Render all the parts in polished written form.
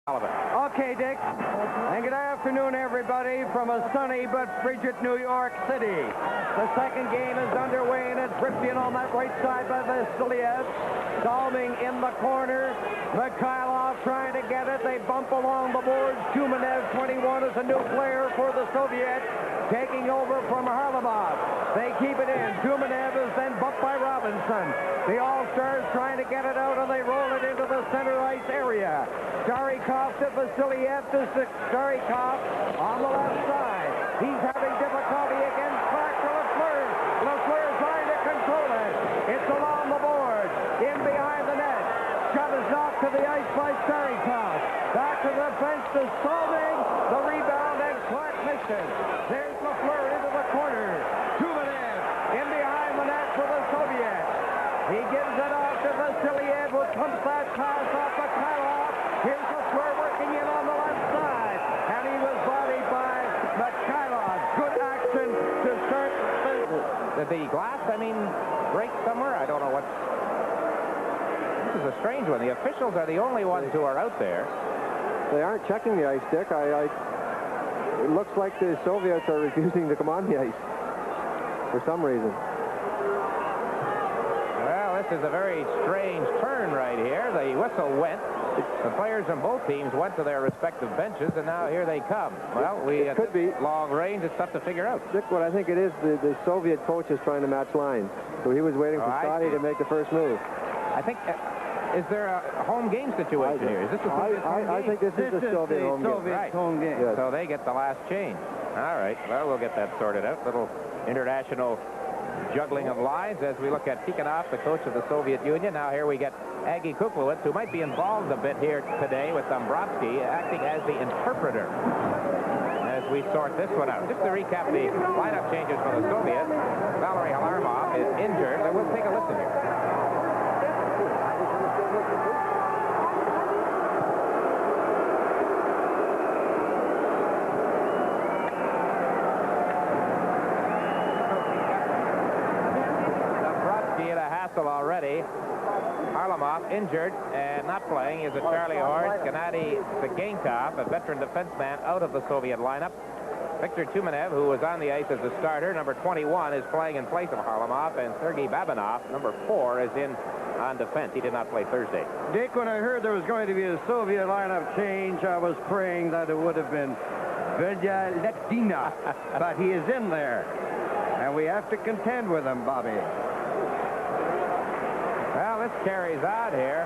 Okay, Dick. And good afternoon, everybody, from a sunny but frigid New York City. The second game is underway, and it's ripped in on that right side by Vasiliev. Solving in the corner. Mikhailov trying to get it. They bump along the boards. Tumanev, 21, is a new player for the Soviets, taking over from Harlamov. They keep it in. Tumanev is then bumped by Robinson. The All-Stars trying to get it out, and they roll it into the center ice area. Starikov to Vasiliev to Starikov on the left side. He's having difficulty against Clark to Lafleur. Lafleur trying to control it. It's along the board. In behind the net. Shot is knocked to the ice by Starikov. Back to the bench to Solving. The rebound, and Clark missed it. There's Lafleur into the corner. Tumanev in behind the net for the Soviets. He gives it off to Vasiliev, who pumps that pass off the Mikhailov. Here's Lafleur working in on the left side. And he was bodied by Mikhailov. Good action to start. Did the glass, break somewhere? I don't know what. This is a strange one. The officials are the only ones who are out there. They aren't checking the ice, Dick. It looks like the Soviets are refusing to come on the ice for some reason. Well, this is a very strange turn right here. The whistle went. The players on both teams went to their respective benches, and now here they come. Well, it could be long range. It's tough to figure out. Dick, what I think it is, the Soviet coach is trying to match lines. So he was waiting for Scotty to make the first move. I think, is there a home game situation here? Is this a Soviet home game? I think this is the Soviet home game. Right. Home game. Yes. So they get the last change. All right. Well, we'll get that sorted out. Little international juggling of lines as we look at Tikhonov, the coach of the Soviet Union. Now here we get Aggie Kuklowitz, who might be involved a bit here today with Dombrowski, acting as the interpreter as we sort this one out. Just to recap the lineup changes for the Soviets, Valery Harlamov is injured, and we'll take a listen here. Already. Harlamov injured and not playing is a Charlie Horst. Gennady Tsigainkov, a veteran defenseman, out of the Soviet lineup. Viktor Tumanev, who was on the ice as a starter, number 21, is playing in place of Harlamov, and Sergei Babinov, number 4, is in on defense. He did not play Thursday. Dick, when I heard there was going to be a Soviet lineup change, I was praying that it would have been Vedya Letina, but he is in there, and we have to contend with him, Bobby. Well, this carries out here.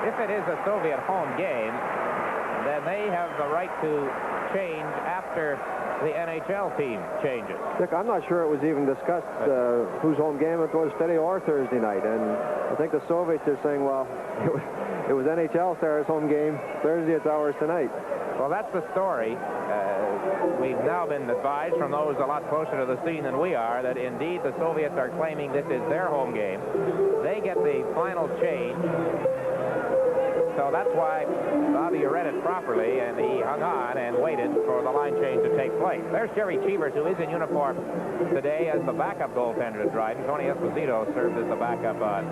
If it is a Soviet home game, then they have the right to change after the NHL team changes. Dick, I'm not sure it was even discussed whose home game it was, Friday or Thursday night. And I think the Soviets are saying, well, it was NHL Stars home game. Thursday, it's ours tonight. Well, that's the story. We've now been advised from those a lot closer to the scene than we are that indeed the Soviets are claiming this is their home game. They get the final change. So that's why, Bobby, you read it properly, and he hung on and waited for the line change to take place. There's Jerry Cheevers, who is in uniform today as the backup goaltender to Dryden. Tony Esposito served as the backup on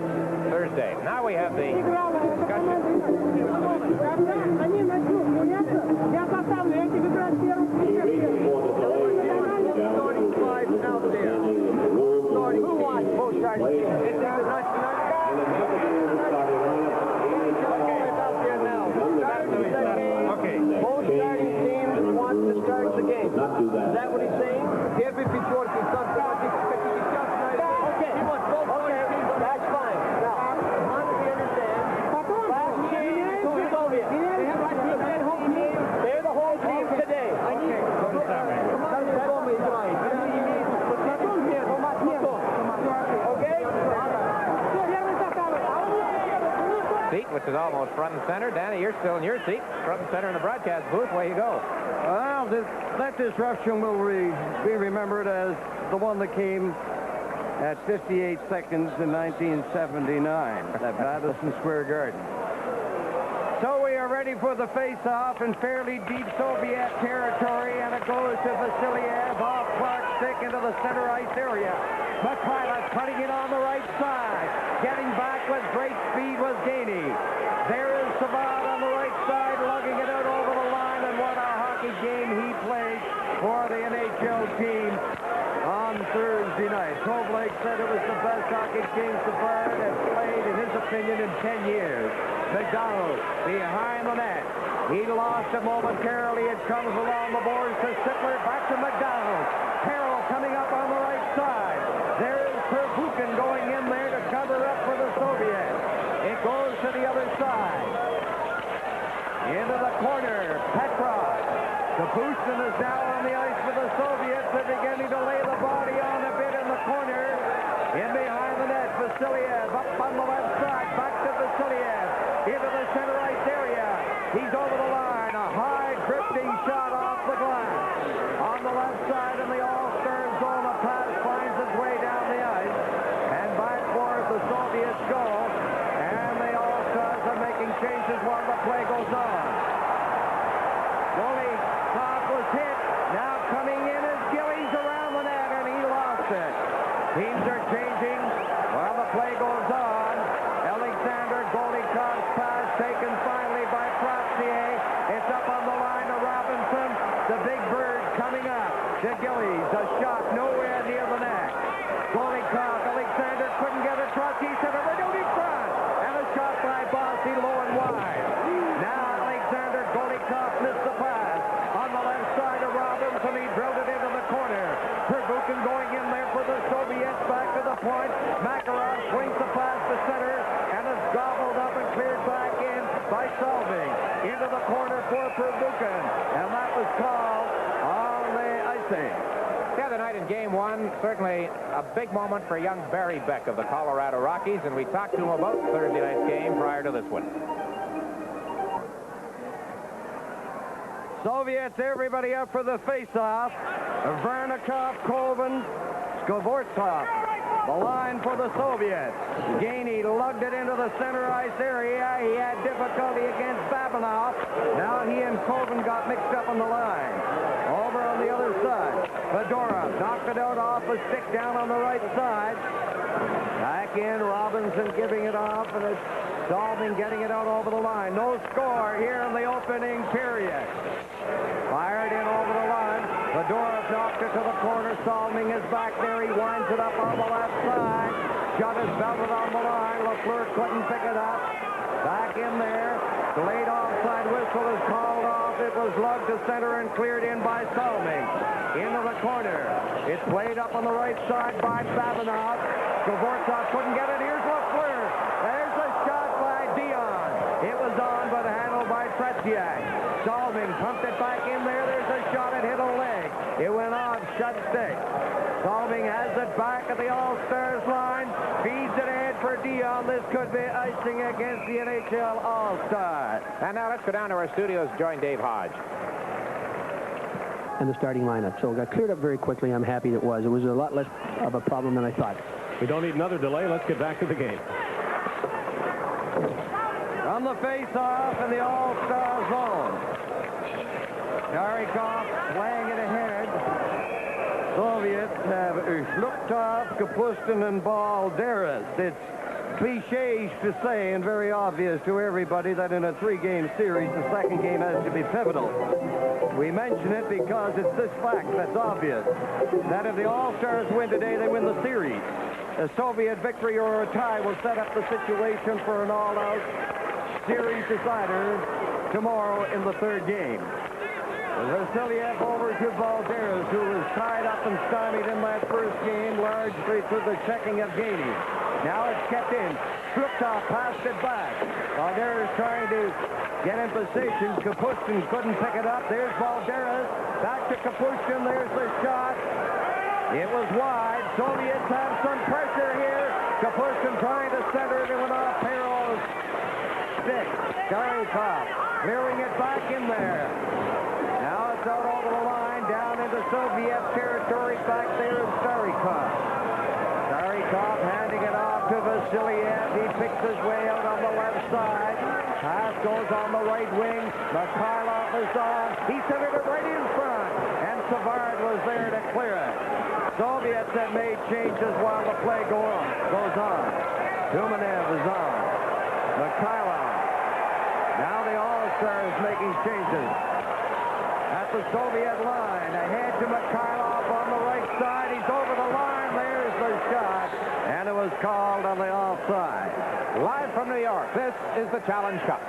Thursday. Now we have the discussion. Is that what he's saying? Every before he does okay. He wants both teams. That's fine. Now, we understand. Last game to Soviet. They're the home team today. Okay. Seat, which is almost front and center. Danny, you're still in your seat, front and center in the broadcast booth. Where you go? Well, that disruption will be remembered as the one that came at 58 seconds in 1979 at Madison Square Garden. So we are ready. ready for the face-off in fairly deep Soviet territory, and it goes to Vasiliev off Clark's stick into the center ice area. Mikhailov cutting it on the right side. Getting back with great speed was Gainey. There is Savad on the right side, lugging it out over the line, and what a hockey game he played for the NHL team on Thursday night. Kovalik said it was the best hockey game Savard had played, in his opinion, in 10 years. McDonald behind the net. He lost it momentarily. It comes along the boards to Sittler. Back to McDonald. Carroll coming up on the right side. There is Perbukin going in there to cover up for the Soviets. It goes to the other side. Into the corner. Petrov. Kapustin is now on the ice for the Soviets. They're beginning to lay the body on a bit in the corner. In behind the net, Vasiliev up on the left side. Back to Vasiliev. Into the center ice area. He's over the line. A high drifting shot off the glass. On the left side in the all-star zone, a pass finds its way down the ice. And back for the Soviets go. And the all-stars are making changes while the play goes on. Goalie Cobb was hit. Now coming in is Gillies around the net, and he lost it. Teams are changing while the play goes on. Alexander Golikhov's pass taken finally by Frappier. It's up on the line to Robinson. The big bird coming up to Gillies. A shot nowhere near the net. Golikov, Alexander couldn't get it across. He said a renewed front. And a shot by Bossy low and wide. Now Alexander Golikov missed the pass. On the left side of Robinson, he drilled it into the corner. Perbukin going in there for the Soviets. Back to the point. Makarov swings the pass to center. And it's gobbled up and cleared back in by Salving. Into the corner for Perbukin. And that was called on the icing. The other night in Game 1, certainly a big moment for young Barry Beck of the Colorado Rockies, and we talked to him about Thursday night's game prior to this one. Soviets, everybody up for the face-off. Vernikov, Colvin, Skvortsov. The line for the Soviets. Gainey lugged it into the center ice area. He had difficulty against Babinov. Now he and Colvin got mixed up on the line. Over on the other side. Fedorov knocked it out off a stick down on the right side. Back in, Robinson giving it off, and it's Salving getting it out over the line. No score here in the opening period. Fired in over the line. Fedorov knocked it to the corner. Salving is back there. He winds it up on the left side. Shot is belted on the line. LaFleur couldn't pick it up. Back in there. The late offside whistle is called off. It was lugged to center and cleared in by Salving. Into the corner. It's played up on the right side by Babinov. Skvortsov couldn't get it. Here's LaFleur. There's a shot by Dion. It was on, but handled by Tretiak. Salving pumped it back in there. There's a shot. It hit a leg. It went off shut stick. Salving has it back at the All-Stars line. Feeds it ahead for Dion. This could be icing against the NHL All-Stars. And now let's go down to our studios, join Dave Hodge. And the starting lineup. So it got cleared up very quickly. I'm happy it was. It was a lot less of a problem than I thought. We don't need another delay. Let's get back to the game. On the face-off in the All-Star zone. Yarikov playing it ahead. Soviets have Shlukov, Kapustin, and Balderas. It's cliché to say and very obvious to everybody that in a three-game series, the second game has to be pivotal. We mention it because it's this fact that's obvious, that if the All-Stars win today, they win the series. A Soviet victory or a tie will set up the situation for an all-out series decider tomorrow in the third game. Vasiliev over to Balderas, who was tied up and stymied in that first game, largely through the checking of Gainey. Now it's kept in. Shlukov passed it back. Balderas trying to get in position. Kapustin couldn't pick it up. There's Balderas. Back to Kapustin. There's the shot. It was wide. Soviets have some pressure here. Kapustin trying to center it. It went off Peral's stick. Garikov clearing it back in there. Now it's out over the line, down into Soviet territory. Back there is Starikov. Starikov handing it off to Vasiliev. He picks his way out on the left side. Pass goes on the right wing. Mikhailov is on. He centered it right in front. And Savard was there to clear it. Soviets have made changes while the play goes on. Tumanev is on. Mikhailov. Now the All-Star is making changes. At the Soviet line. Ahead to Mikhailov on the right side. He's over the line. There's the shot. And it was called on the offside. Live from New York, this is the Challenge Cup.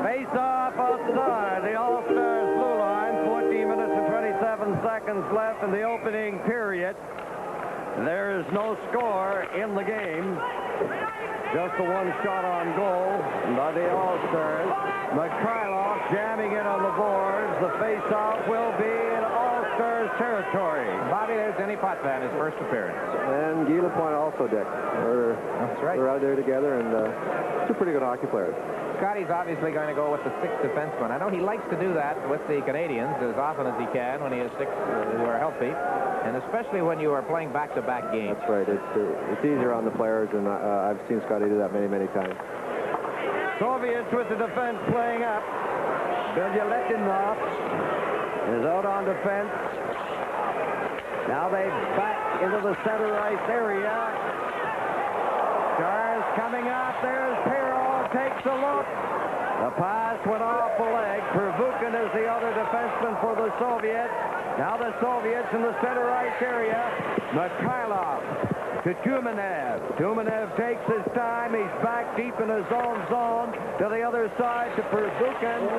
Face-off outside the All-Stars blue line. 14 minutes and 27 seconds left in the opening period. There is no score in the game. Just the one shot on goal by the All-Stars. Mikhailov jamming it on the boards. The face-off will be in All-Stars territory. Bobby, there's Denny Potvin, his first appearance. And Guy Lapointe also, Dick. That's right. They're out there together, and two pretty good hockey players. Scotty's obviously going to go with the sixth defenseman. I know he likes to do that with the Canadians as often as he can when he has six who are healthy, and especially when you are playing back-to-back games. That's right. It's easier on the players, and I've seen Scotty do that many, many times. Soviets with the defense playing up. Belyaletdinov is out on defense. Now they back into the center ice area. Stars coming up. There's Perot. Takes a look. The pass went off the leg. Pervukin is the other defenseman for the Soviets. Now the Soviets in the center ice area. Mikhailov to Tumanev. Tumanev takes his time. He's back deep in his own zone. To the other side to Pervukin.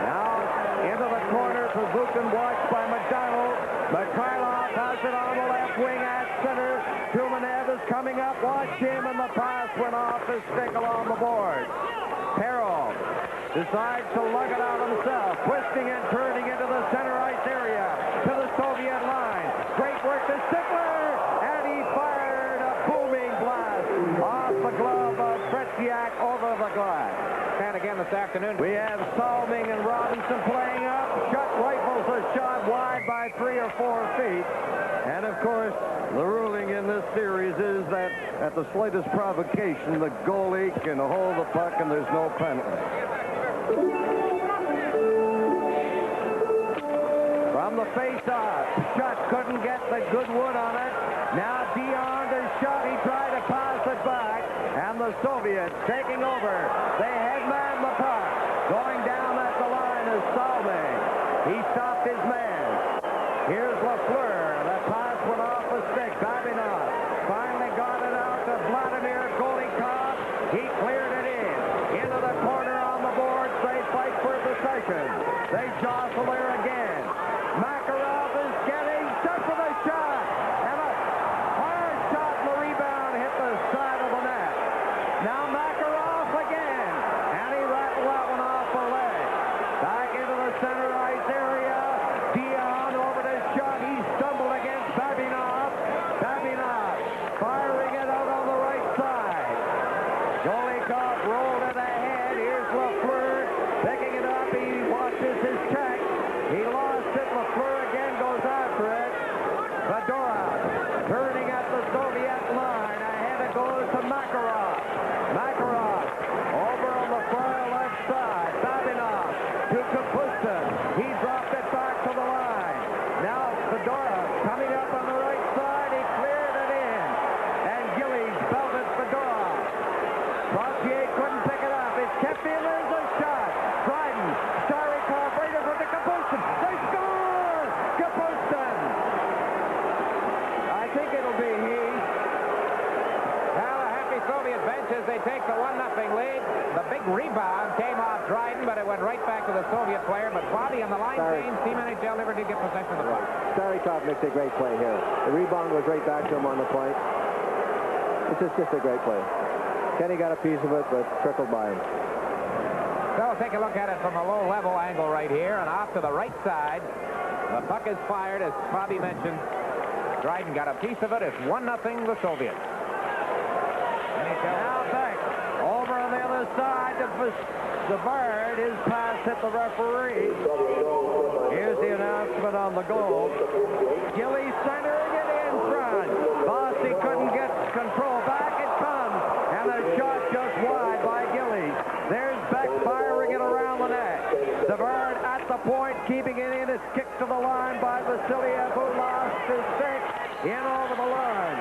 Now into the corner. Pervukin watched by McDonald. Mikhailov has it on the left wing at center. Tumanev is coming up. Watch him, and the pass went off his stick along the board. Perot decides to lug it out himself, twisting and turning into the center ice area to the Soviet line. Great work to Stickler, and he fired a booming blast off the glove of Tretiak over the glass. And again this afternoon, we have Salming and Robinson playing up. Schutt rifles a shot wide by 3 or 4 feet. And, of course, the ruling in this series is that at the slightest provocation, the goalie can hold the puck and there's no penalty. From the face-off, Schutt couldn't get the good wood on it. Now Dion to Schutt. He tried to pass it back. And the Soviets taking over. They headman the puck. Going down at the line is Salming. He stopped his man. Here's Lafleur. That pass went off the stick. Babinov finally got it out to Vladimir Golikov. He cleared it in. Into the corner on the boards. They fight for possession. They jostle there again. Makarov is getting set for the shot. And a hard shot and the rebound hit the side of the net. Now Makarov again. And he rattled that one off the leg. Back into the center ice area. Dion over to Schutt. He stumbled against Babinov. Babinov firing it out on the right side. Golikov rolled it ahead. Here's Lafleur picking it up. He watches his check. He lost it. Lafleur again goes after it. Fedorov turning at the Soviet line. Ahead it goes to Makarov. Makarov over on the far left side. Babinov to Kapustin. He dropped it back to the line. Now Fedorov coming up on the right side. He cleared it in. And Gillies belted Fedorov. Frontier couldn't pick it up. It's kept in. There's a shot. Dryden. Starikov right over to Kapustin. They score! Kapustin. I think it'll be he. Now a happy Soviet bench as they take the 1-0 lead. The big rebound came off Dryden, but it went right back to the Soviet player. But Bobby on the line change, Team NHL never did get possession of the puck. Starikov makes a great play here. The rebound was right back to him on the point. It's just a great play. Kenny got a piece of it, but trickled by him. So take a look at it from a low-level angle right here, and off to the right side. The puck is fired, as Bobby mentioned. Dryden got a piece of it. It's 1-0 the Soviets. Now back over on the other side to Savard. His pass hit the referee. Here's the announcement on the goal. Gillies centering it in front. Bossy couldn't get control. Back it comes. And a shot just wide by Gillies. There's Beck firing it around the net. Savard at the point, keeping it in. It's kicked to the line by Vasiliev, who lost his stick in over the line.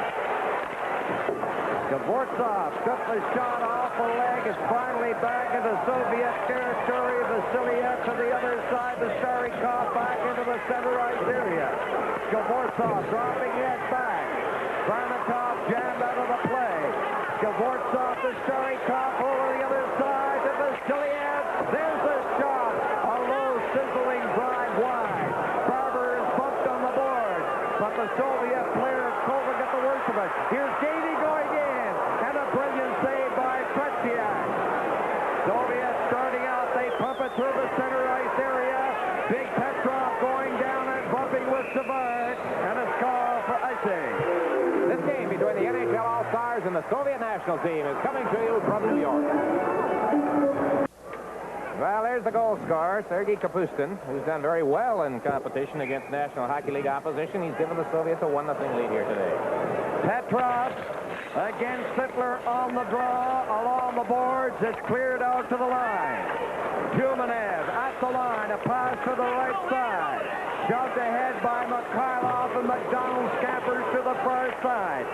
Dvorsov took the shot off the leg. It's finally back into Soviet territory. Vasiliev to the other side. The Starikov back into the center ice area. Dvorsov dropping it back. Varnikov jammed out of the play. Dvorsov to Starikov over the other side to Vasiliev. There's a shot. A low sizzling drive wide. Barber is bumped on the board. But the Soviet player Kova got the worst of it. Here's Gady going in. And a brilliant save by Tretiak. Soviets starting out. They pump it through the center ice area. Big Petrov going down and bumping with Savard. And it's called for icing. This game between the NHL All-Stars and the Soviet national team is coming to you from New York. Well, there's the goal scorer, Sergei Kapustin, who's done very well in competition against National Hockey League opposition. He's given the Soviets a 1-0 lead here today. Petrov against Sittler on the draw, along the boards. It's cleared out to the line. Jumanev at the line, a pass to the right side. Shoved ahead by Mikhailov, and McDonald scampers to the far side.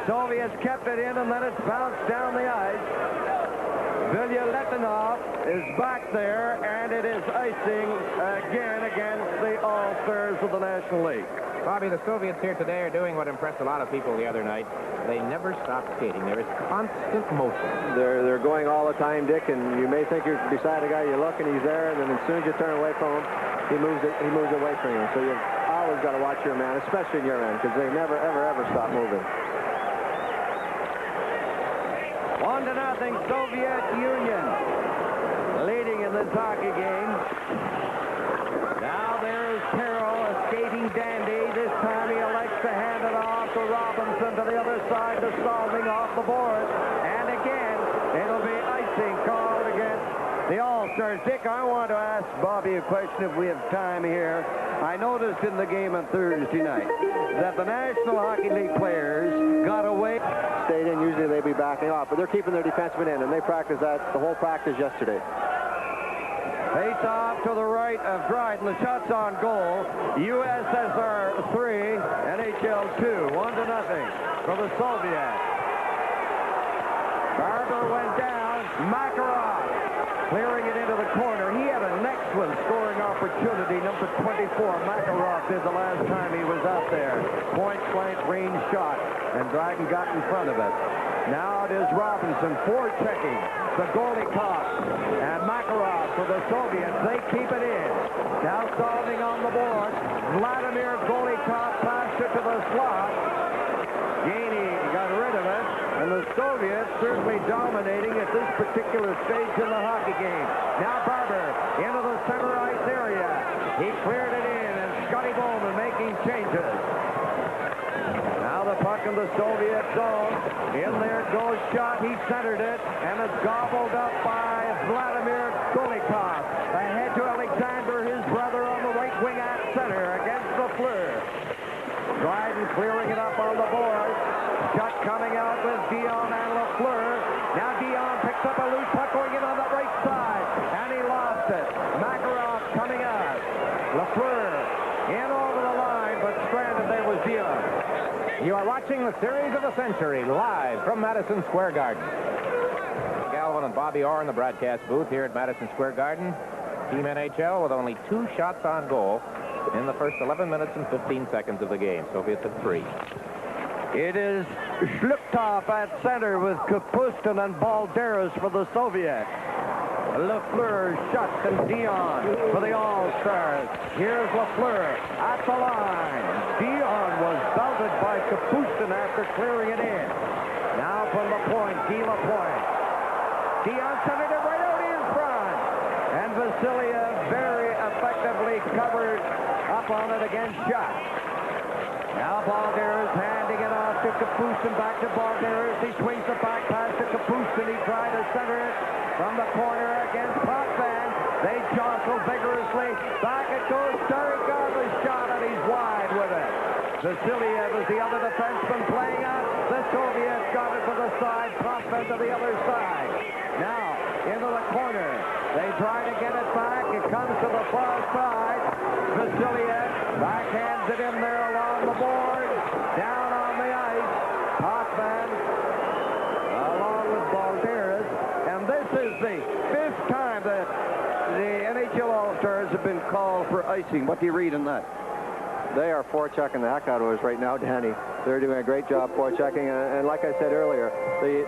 Soviets kept it in, and then it's bounced down the ice. Vilya-Letinov is back there, and it is icing again against the All-Stars of the National League. Bobby, the Soviets here today are doing what impressed a lot of people the other night. They never stop skating. There is constant motion. They're going all the time, Dick, and you may think you're beside a guy, you look and he's there, and then as soon as you turn away from him, he moves away from you. So you've always got to watch your man, especially in your end, because they never, ever stop moving. 1-0, Soviet Union leading in this hockey game. Now there's Carroll, a skating dandy. This time he elects to hand it off to Robinson to the other side to Stalding off the board. And again, it'll be icing called against the All-Stars. Dick, I want to ask Bobby a question if we have time here. I noticed in the game on Thursday night that the National Hockey League players got away. Stayed in, usually they'd be backing off, but they're keeping their defensemen in, and they practiced that the whole practice yesterday. Face off to the right of Dryden. The shot's on goal. USSR 3, NHL 2. 1-0 for the Soviets. Barber went down. Makarov clearing it into the corner. He had an excellent scoring opportunity. Number 24, Makarov did the last time he was out there. Point-blank range shot, and Dryden got in front of it. Now it is Robinson forechecking. The goalie caught. And Makarov for the Soviets. They keep it in. Now Stalding on the board. Vladimir goalie caught, passed it to the slot. Gainey got rid of it. And the Soviets certainly dominating at this particular stage in the hockey game. Now Barber into the center ice area. He cleared it in, and Scotty Bowman making changes. Now the puck in the Soviet zone. In there goes shot. He centered it, and it's gobbled up by Vladimir Golikov. Ahead to Alexander, his brother, on the right wing at center against Lafleur. Dryden clearing it up on the board. Shot coming out with Dion and Lafleur. Now Dion picks up a loose puck going in on the right side, and he lost it. Makarov coming out. Lafleur in over the line, but stranded there was Dion. You are watching the Series of the Century live from Madison Square Garden. Galvin and Bobby Orr in the broadcast booth here at Madison Square Garden. Team NHL with only 2 shots on goal in the first 11 minutes and 15 seconds of the game. Soviets at 3. It is Shluptov at center with Kapustin and Balderas for the Soviets. Lafleur, Schutt, and Dion for the All-Stars. Here's Lafleur at the line. Dion was belted by Kapustin after clearing it in. Now from the point, Guy Lapointe. Dion centered it right out in front. And Vasiliev very effectively covered up on it against Schutt. Now Balderas handing it off to Kapustin, back to Balderas. He swings the back pass to Kapustin. He tried to center it from the corner against Potvin. They jostle vigorously. Back it goes. Starikov a shot, and he's wide with it. Vasiliev is the other defenseman playing out the Soviets got it to the side, Prospect to the other side. Now, into the corner. They try to get it back. It comes to the far side. Vasiliev backhands it in there along the board. Down on the ice. Hoffman along with Balderas. And this is the 5th time that the NHL All-Stars have been called for icing. What do you read in that? They are forechecking the heck out of us right now, Danny. They're doing a great job forechecking, and like I said earlier,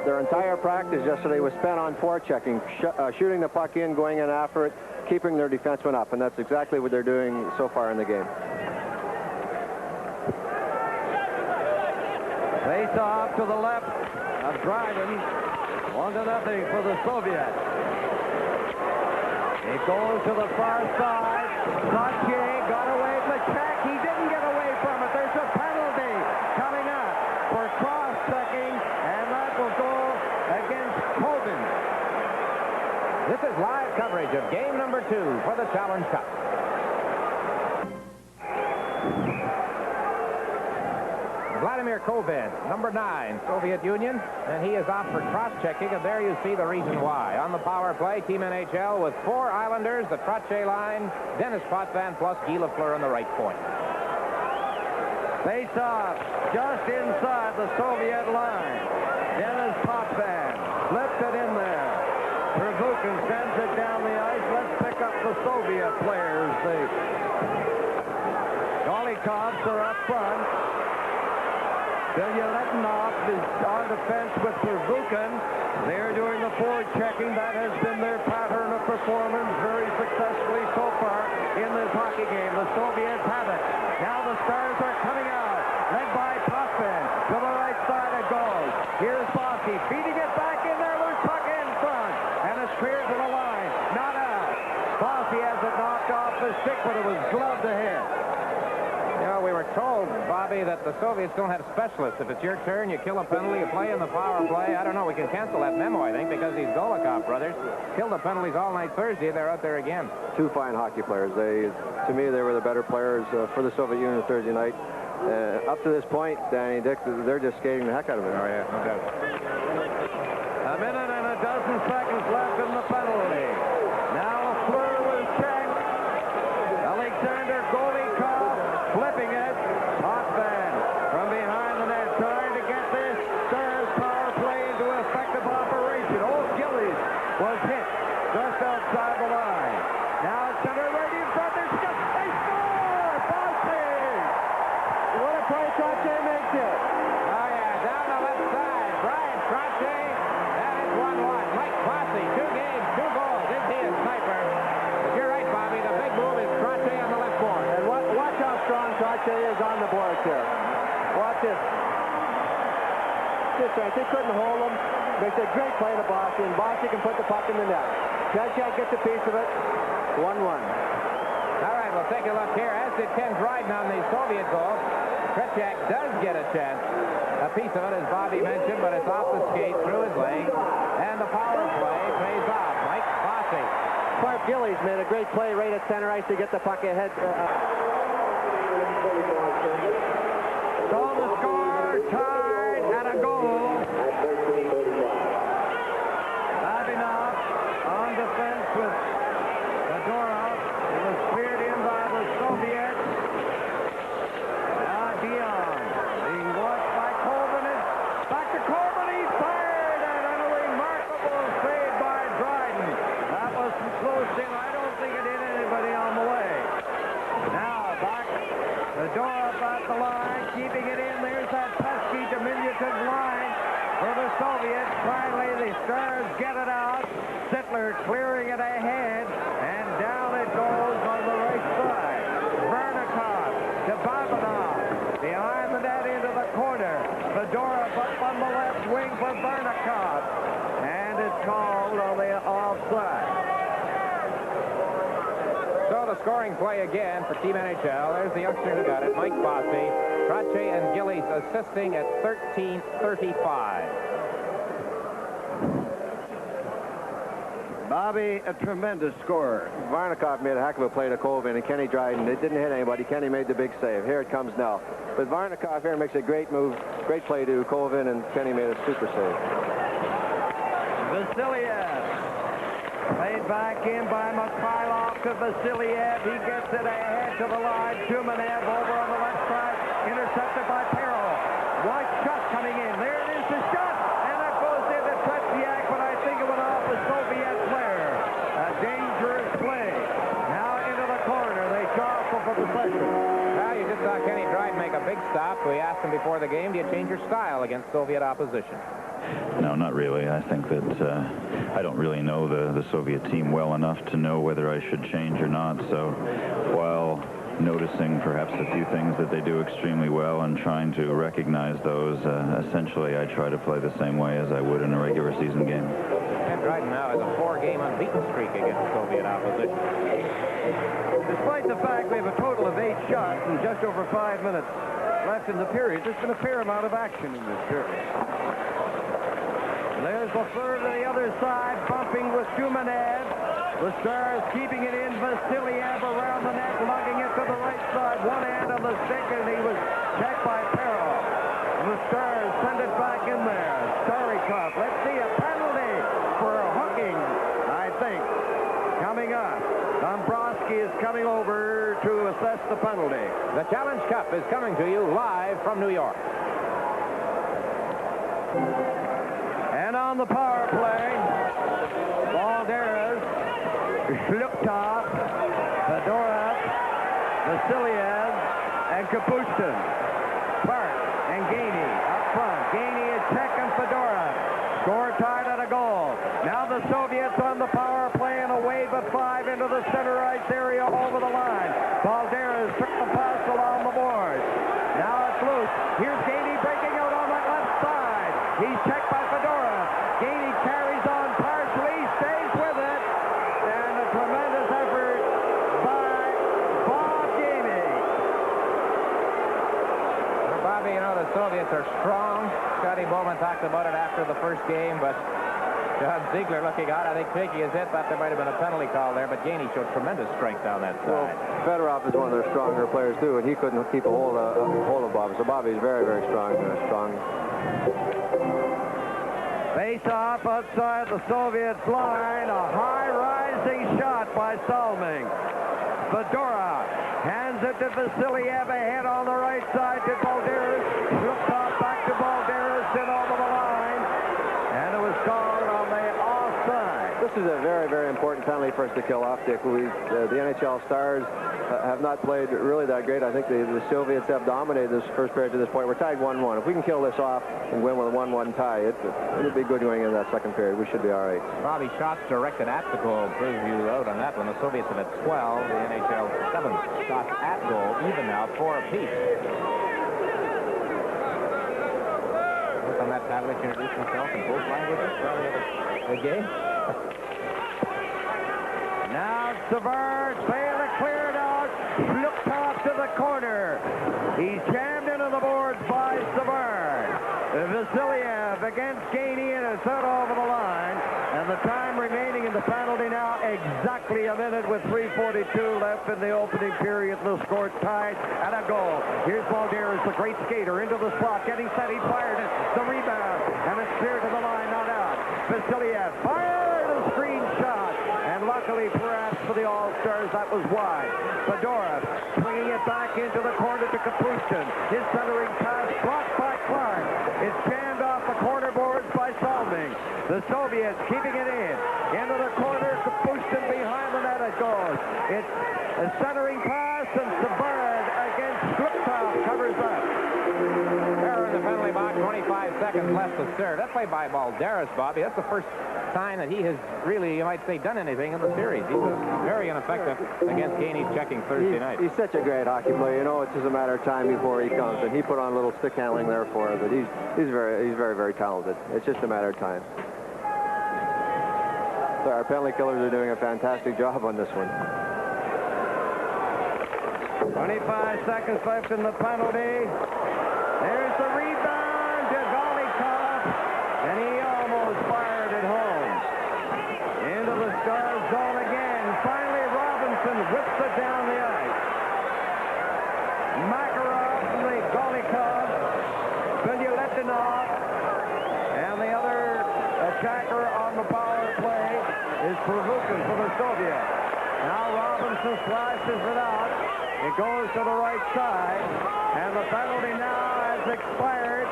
their entire practice yesterday was spent on forechecking, shooting the puck in, going in after it, keeping their defensemen up, and that's exactly what they're doing so far in the game. Face off to the left of Dryden. 1-0 for the Soviets. It goes to the far side. Gauthier got away from the check. He didn't get away from it. There's a penalty coming up for cross-checking, and that will go against Hogan. This is live coverage of game number 2 for the Challenge Cup. Vladimir Kovin, number 9, Soviet Union, and he is off for cross-checking, and there you see the reason why. On the power play, Team NHL with 4 Islanders, the Trottier line, Dennis Potvin plus Guy Lafleur on the right point. Face off just inside the Soviet line. Dennis Potvin flipped it in there. Pervukin sends it down the ice. Let's pick up the Soviet players. The Golikovs are up front. Bilyaletnov is on defense with Pervukin. They're doing the forward checking. That has been their pattern of performance very successfully so far in this hockey game. The Soviets have it. Now the Stars are coming out, led by Potvin. To the right side it goes. Here's Bossy feeding it back in there. Loose puck in front. And it's cleared to the line. Not out. Bossy has it knocked off the stick, but it was gloved ahead. You know, we were told, Bobby, that the Soviets don't have specialists. If it's your turn, you kill a penalty, you play in the power play. I don't know. We can cancel that memo, I think, because these Golikov brothers killed the penalties all night Thursday. They're out there again. 2 fine hockey players. To me, they were the better players for the Soviet Union Thursday night. Up to this point, Danny, Dick, they're just skating the heck out of it. Oh, yeah, no doubt. A minute and a dozen seconds left in the penalty. Now Lafleur was checked. Alexander Golikov flipping it. Potvin from behind the net trying to get this Stars power play into effective operation. Old Gillies was hit just outside the line. Now it's center right in front. There's just they score! Bossy! What a play Trottier makes it. Oh, yeah, down the left side. Brian Trottier, and it's 1-1. Mike Bossy, 2 games, 2 goals. Isn't he a sniper? But you're right, Bobby. The big move is Trottier on the left board. And watch how strong Trottier is on the board here. Watch this. Just right. They couldn't hold him. Makes a great play to Bossy, and Bossy can put the puck in the net. Trottier gets a piece of it. 1-1. All right, we'll take a look here. As did Ken Dryden on the Soviet goal. Tretiak does get a chance. A piece of it, as Bobby mentioned, but it's off the skate, through his leg. And the power play pays off. Mike Bossy. Clark Gillies made a great play right at center ice to get the puck ahead. So the score tied at a goal. Babinov on defense with Fedorov. It was cleared in by the Soviets. Now Dion being watched by Colvin. Back to Colvin. He fired and a remarkable save by Dryden. That was close in. I don't think it hit anybody on the way. Now back. Fedorov at the line, keeping it in. There's that pesky diminutive line for the Soviets. Finally, the Stars get it out. Sittler clearing it ahead, and down it goes on the right side. Vernikov to Babanov. Behind the net into the corner. Fedorov up on the left wing for Vernikov. And it's called on the offside. So the scoring play again for Team NHL. There's the youngster who got it, Mike Bossy. Trottier and Gillies assisting at 13:35. Bobby, a tremendous scorer. Varnikov made a heck of a play to Colvin, and Kenny Dryden. It didn't hit anybody. Kenny made the big save. Here it comes now. But Varnikov here makes a great move, great play to Colvin, and Kenny made a super save. Vasiliev. Played back in by Mikhailov to Vasiliev. He gets it ahead to the line. Shumanev over on the left side. Intercepted by Peril. White shot coming in. There it is, the shot. And it goes into Tretiak, but I think it went off the Soviet player. A dangerous play. Now into the corner. They jostle for possession. Well, you just saw Kenny Dryden make a big stop. We asked him before the game, do you change your style against Soviet opposition? No, not really. I think that I don't really know the Soviet team well enough to know whether I should change or not. So while noticing perhaps a few things that they do extremely well and trying to recognize those, essentially I try to play the same way as I would in a regular season game. Ken Dryden now has a 4-game unbeaten streak against Soviet opposition. Despite the fact we have a total of 8 shots in just over 5 minutes left in the period, there's been a fair amount of action in this period. There's the third to the other side, bumping with Shumanev. The Stars keeping it in. Vasiliev around the net, lugging it to the right side. One hand on the stick, and he was checked by Peril. And the Stars send it back in there. Starikov, let's see a penalty for hooking, I think. Coming up, Dombrowski is coming over to assess the penalty. The Challenge Cup is coming to you live from New York. And on the power play, Valderas, Shlukov, Fedorov, Vasiliev, and Kapushkin. Park and Gainey up front. Gainey is checking Fedorov. Score tied at a goal. Now the Soviets on the power play and a wave of 5 into the center ice area over the line. Valderas took the pass along the boards. Now it's loose. Here's Gainey breaking out on that left side. He's checked by Fedorov. Gainey carries on partially, stays with it, and a tremendous effort by Bob Gainey. Well, Bobby, you know, the Soviets are strong. Scotty Bowman talked about it after the first game, but John Ziegler looking out. I think shaking his head, thought there might have been a penalty call there, but Gainey showed tremendous strength down that side. Well, Fedorov is one of their stronger players, too, and he couldn't keep a hold of Bobby. So Bobby's very, very strong. Face off outside the Soviets line. A high-rising shot by Salming. Fedorov hands it to Vasiliev ahead on the right side to Valderas. Looked off back to Valderas and over the line. And it was called on the offside. This is a very, very important penalty for us to kill off, Dick. The NHL Stars have not played really that great. I think the Soviets have dominated this first period to this point. We're tied 1-1. If we can kill this off and win with a 1-1 tie, it'll be good going into that second period. We should be all right. Bobby, shots directed at the goal proves you out on that one. The Soviets have had 12. The NHL 7 shots at goal, even now, 4 apiece. Look on that Pavlich introduced himself in both languages. The game. Now Savard failed to clear it out. Looked off to the corner. He's jammed into the boards by Savard. Vasiliev against Gainey, and it's out over the line. And the time remaining in the penalty now, exactly a minute with 3:42 left in the opening period. The score tied at a goal. Here's Valderas, the great skater, into the slot, getting set. He fired it. The rebound, and it's cleared to the line, not out. Vasiliev fired a screen shot. And luckily, perhaps for the All-Stars, that was wide. Fedorov swinging it back into the corner to Kapushkin. His centering pass blocked by Clark. It's jammed off the corner boards by Salming. The Soviets keeping it in. Into the corner, Kapushkin behind the net it goes. It's a centering pass, and Savard against Shlukov covers up. There in the penalty box, 25 seconds left to serve. That play by Valderas, Bobby. That's the first time that he has really, you might say, done anything in the series. He was very ineffective against Gainey checking Thursday night. He's such a great hockey player. You know, it's just a matter of time before he comes. And he put on a little stick handling there for him. But he's very, very talented. It's just a matter of time. So our penalty killers are doing a fantastic job on this one. 25 seconds left in the penalty. There's the rebound to Golikov, and he almost fired it home. Into the whips it down the ice. Makarov, the Golikov, Bilyaletdinov, and the other attacker on the power play is Pervukin for the Soviets. Now Robinson slashes it out. It goes to the right side, and the penalty now has expired.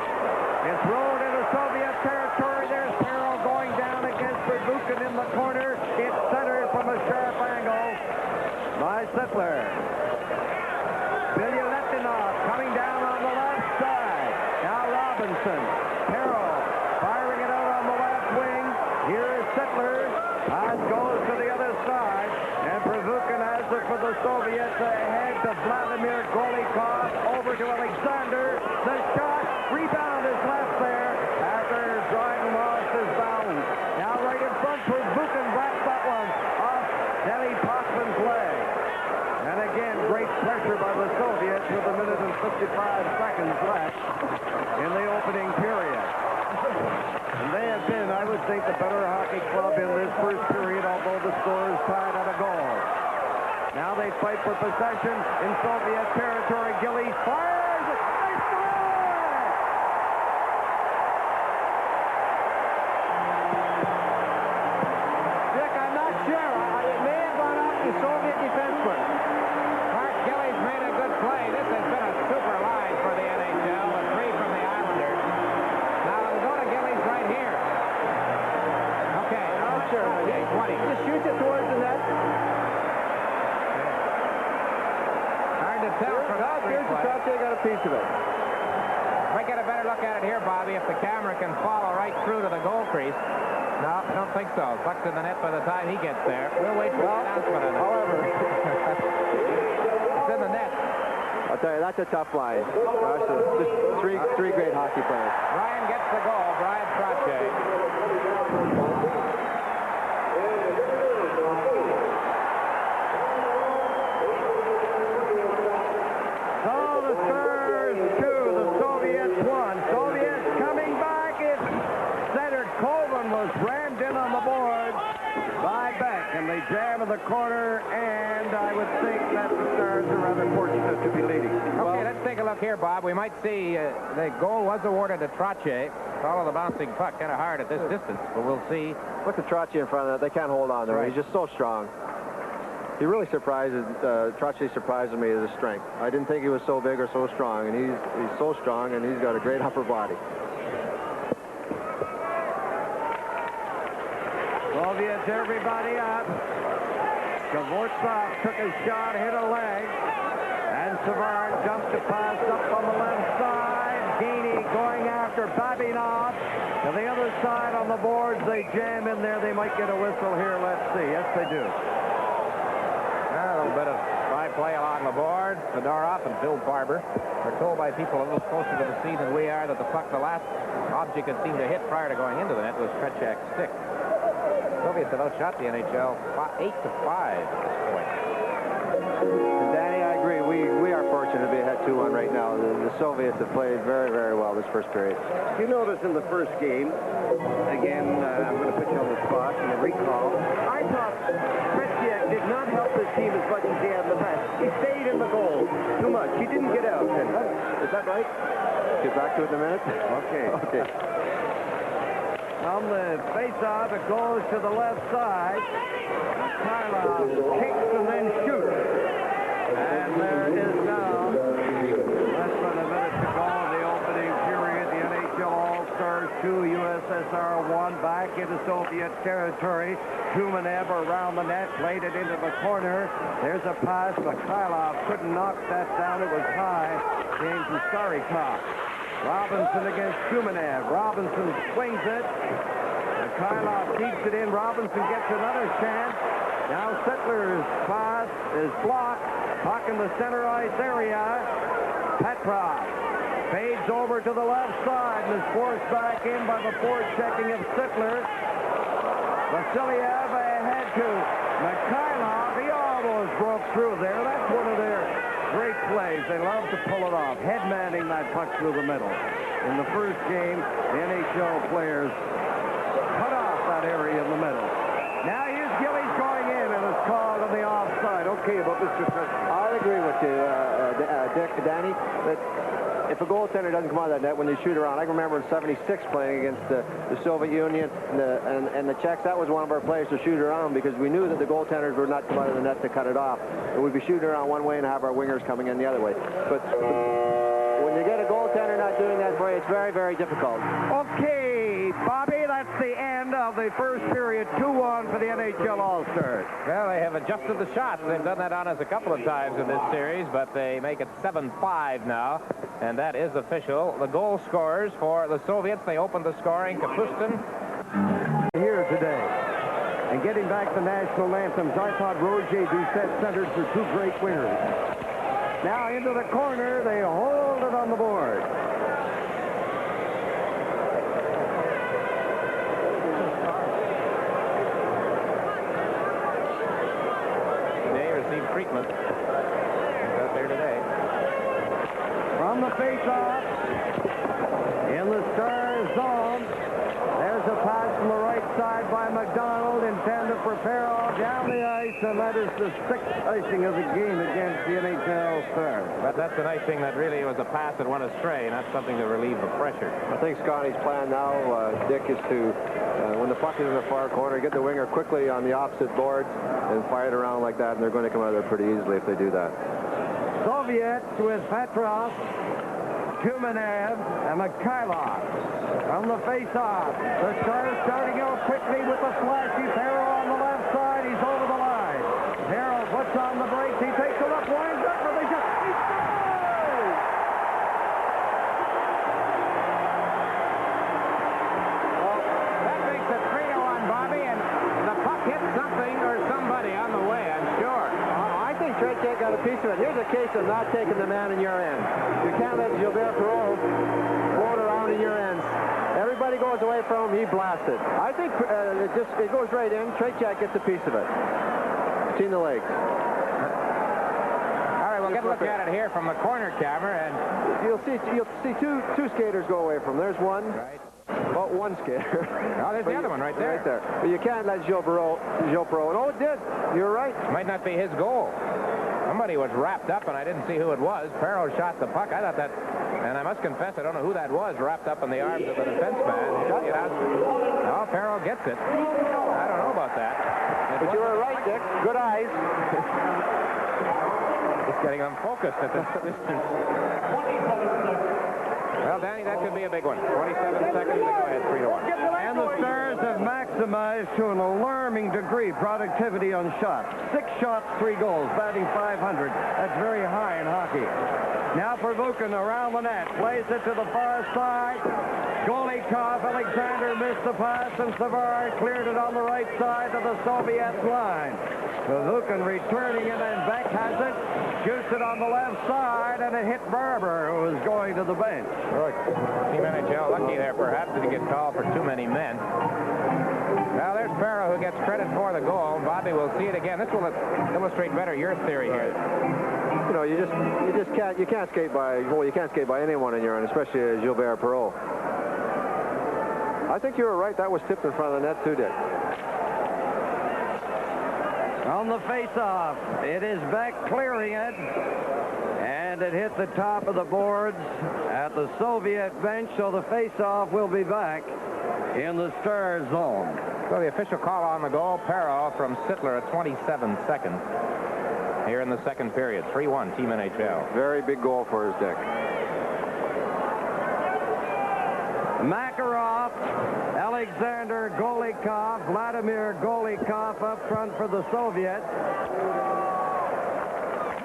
It's rolled into Soviet territory. There's Perro going down against Pervukin in the corner. It's centered from a sharp angle by Sittler. Bilyaletdinov coming down on the left side. Now Robinson. Perro firing it out on the left wing. Here is Sittler. Pass goes to the other side. And Pervukin has it for the Soviets ahead to Vladimir Golikov. Over to Alexander. The shot. Rebound is left there after Dryden lost his balance. Now right in front. Pervukin wrapped that one off Denny Potvin's leg. And again, great pressure by the Soviets with a minute and 55 seconds left in the opening period. And they have been, I would think, the better hockey club in this first period, although the score is tied at a goal. Now they fight for possession in Soviet territory. Gillies fires. They score! Dick, I'm not sure. It may have gone off the Soviet defenseman. Mark Gillies made a good play. This has been a super line for the NHL, with 3 from the Islanders. Now we'll go to Gillies right here. Okay. Oh, sure. 20. Just shoots it towards the net. Hard to tell from that replay. They got a piece of it. Might get a better look at it here, Bobby, if the camera can follow right through to the goal crease. No, I don't think so. Puck's in the net by the time he gets there. We'll wait for the announcement on it. However, it's in the net. I'll tell you, that's a tough line. Gosh, just three great hockey players. Ryan gets the goal. Brian Trottier. So the Stars 2, the Soviets 1. Soviets coming back. It's centered. Colvin was rammed in on the board by Beck, and they jam in the corner, and I would think that the Stars are rather fortunate to be leading. Okay, let's take a look here, Bob. We might see the goal was awarded to Trottier. Follow the bouncing puck kind of hard at this distance, but we'll see. Look at Trottier in front of that. They can't hold on to him. Right. He's just so strong. He really surprises, Trottier surprises me as his strength. I didn't think he was so big or so strong, and he's so strong, and he's got a great upper body. Soviets, everybody up. Dvorak took a shot, hit a leg, and Savard jumped to pass up on the left side. Gainey going after Babinov. To the other side on the boards, they jam in there. They might get a whistle here. Let's see. Yes, they do. A little bit of side play along the board. Fedorov and Bill Barber. We're told by people a little closer to the scene than we are that the puck, the last object it seemed to hit prior to going into the net was Tretiak's stick. Soviets have outshot the NHL 8-5 at this point. And Danny, I agree. We are fortunate to be ahead 2-1 right now. The Soviets have played very, very well this first period. You notice in the first game, again, I'm going to put you on the spot and a recall. I thought Tretiak did not help his team as much as he had in the past. He stayed in the goal too much. He didn't get out. Is that right? Get back to it in a minute? Okay. Okay. On the face-off, it goes to the left side. Krylov kicks and then shoots. And there is now less than a minute to go in the opening period. The NHL All-Stars 2, USSR 1 back into Soviet territory. Kumanev around the net, played it into the corner. There's a pass, but Krylov couldn't knock that down. It was high. Came from Starikov. Robinson against Kumanev. Robinson swings it. Krylov keeps it in. Robinson gets another chance. Now Sittler's pass is blocked. Puck in the center ice area. Petrov fades over to the left side and is forced back in by the forechecking of Sittler. Vasiliev ahead to Mikhailov. He almost broke through there. That's one of their great plays. They love to pull it off. Headmanning that puck through the middle. In the first game, the NHL players cut off that area in the middle. Now here's Gillies going in, and it's called on the offside. Okay, but I'll agree with you, Danny, that if a goaltender doesn't come out of that net when they shoot around, I can remember in '76 playing against the Soviet Union and the Czechs. That was one of our players to shoot around because we knew that the goaltenders would not come out of the net to cut it off. And we'd be shooting around one way and have our wingers coming in the other way. But when you get a goaltender not doing that for you, it's very, very difficult. Okay, Bobby, that's the end of the first period. 2-1 for the NHL All-Stars. Well, they have adjusted the shots. They've done that on us a couple of times in this series, but they make it 7-5 now, and that is official. The goal scorers for the Soviets, they opened the scoring. Kapustin. Here today. And getting back the national anthems, I thought Roger Doucette centered for two great wingers. Now into the corner, they hold it on the board. They received treatment. He's out there today. From the face-off, in the Stars zone, there's a pass from the right side by McDonald, intended for Perrault down the ice, and that is the sixth icing of the game against the NHL Stars. But that's an icing that really was a pass that went astray, not something to relieve the pressure. I think Scotty's plan now, Dick, is to, when the puck is in the far corner, get the winger quickly on the opposite boards and fire it around like that, and they're going to come out of there pretty easily if they do that. Soviets with Petrov, Tumanev, and Mikhailov. From the face-off, the Stars starting out quickly with the flashy Perrault on the left side. He's over the line. Perrault puts on the brakes. He takes it up, winds up for the shot. He scores! Well, that makes it 3-1, Bobby, and the puck hit something or somebody on the way, I'm sure. I think Trey got a piece of it. Here's a case of not taking the man in your end. You can't let Gilbert Perrault float around in your ends. Everybody goes away from him, he blasts it. I think it goes right in. Treychak gets a piece of it. Between the legs. All right, we'll get a look at it here from the corner camera, and You'll see two skaters go away from him. There's one. right. Well, one skater. Oh, there's the other one right there. Right there. But you can't let Gilles Perrault. Oh, it did. You're right. Might not be his goal. Somebody was wrapped up, and I didn't see who it was. Perrault shot the puck. I thought that, and I must confess, I don't know who that was, wrapped up in the arms of the defenseman. No, Perrault gets it. I don't know about that. But you were right, Dick. Good eyes. Just getting unfocused at this distance. Well, Danny, that could be a big one. 27 seconds to go ahead, 3-1. And the Stars have maximized to an alarming degree productivity on shots. 6 shots, 3 goals, batting .500. That's very high in hockey. Now for Vukin around the net. Plays it to the far side. Golikov, Alexander missed the pass, and Savard cleared it on the right side of the Soviet line. Vukin returning it, and Beck has it. Shoots it on the left side, and it hit Barber, who was going to the bench. Team NHL lucky there, perhaps, to get called for too many men. Now there's Perrault, who gets credit for the goal. Bobby will see it again. This will illustrate better your theory here. You know, you can't skate by anyone in your end, especially Gilbert Perrault. I think you were right. That was tipped in front of the net too, Dick. On the face-off, it is Beck clearing it, and it hit the top of the boards at the Soviet bench, so the face-off will be back in the Stars zone. So the official call on the goal, Perrault from Sittler at 27 seconds here in the second period. 3-1, Team NHL. Very big goal for his Dick. Makarov, Alexander Golikov, Vladimir Golikov up front for the Soviets.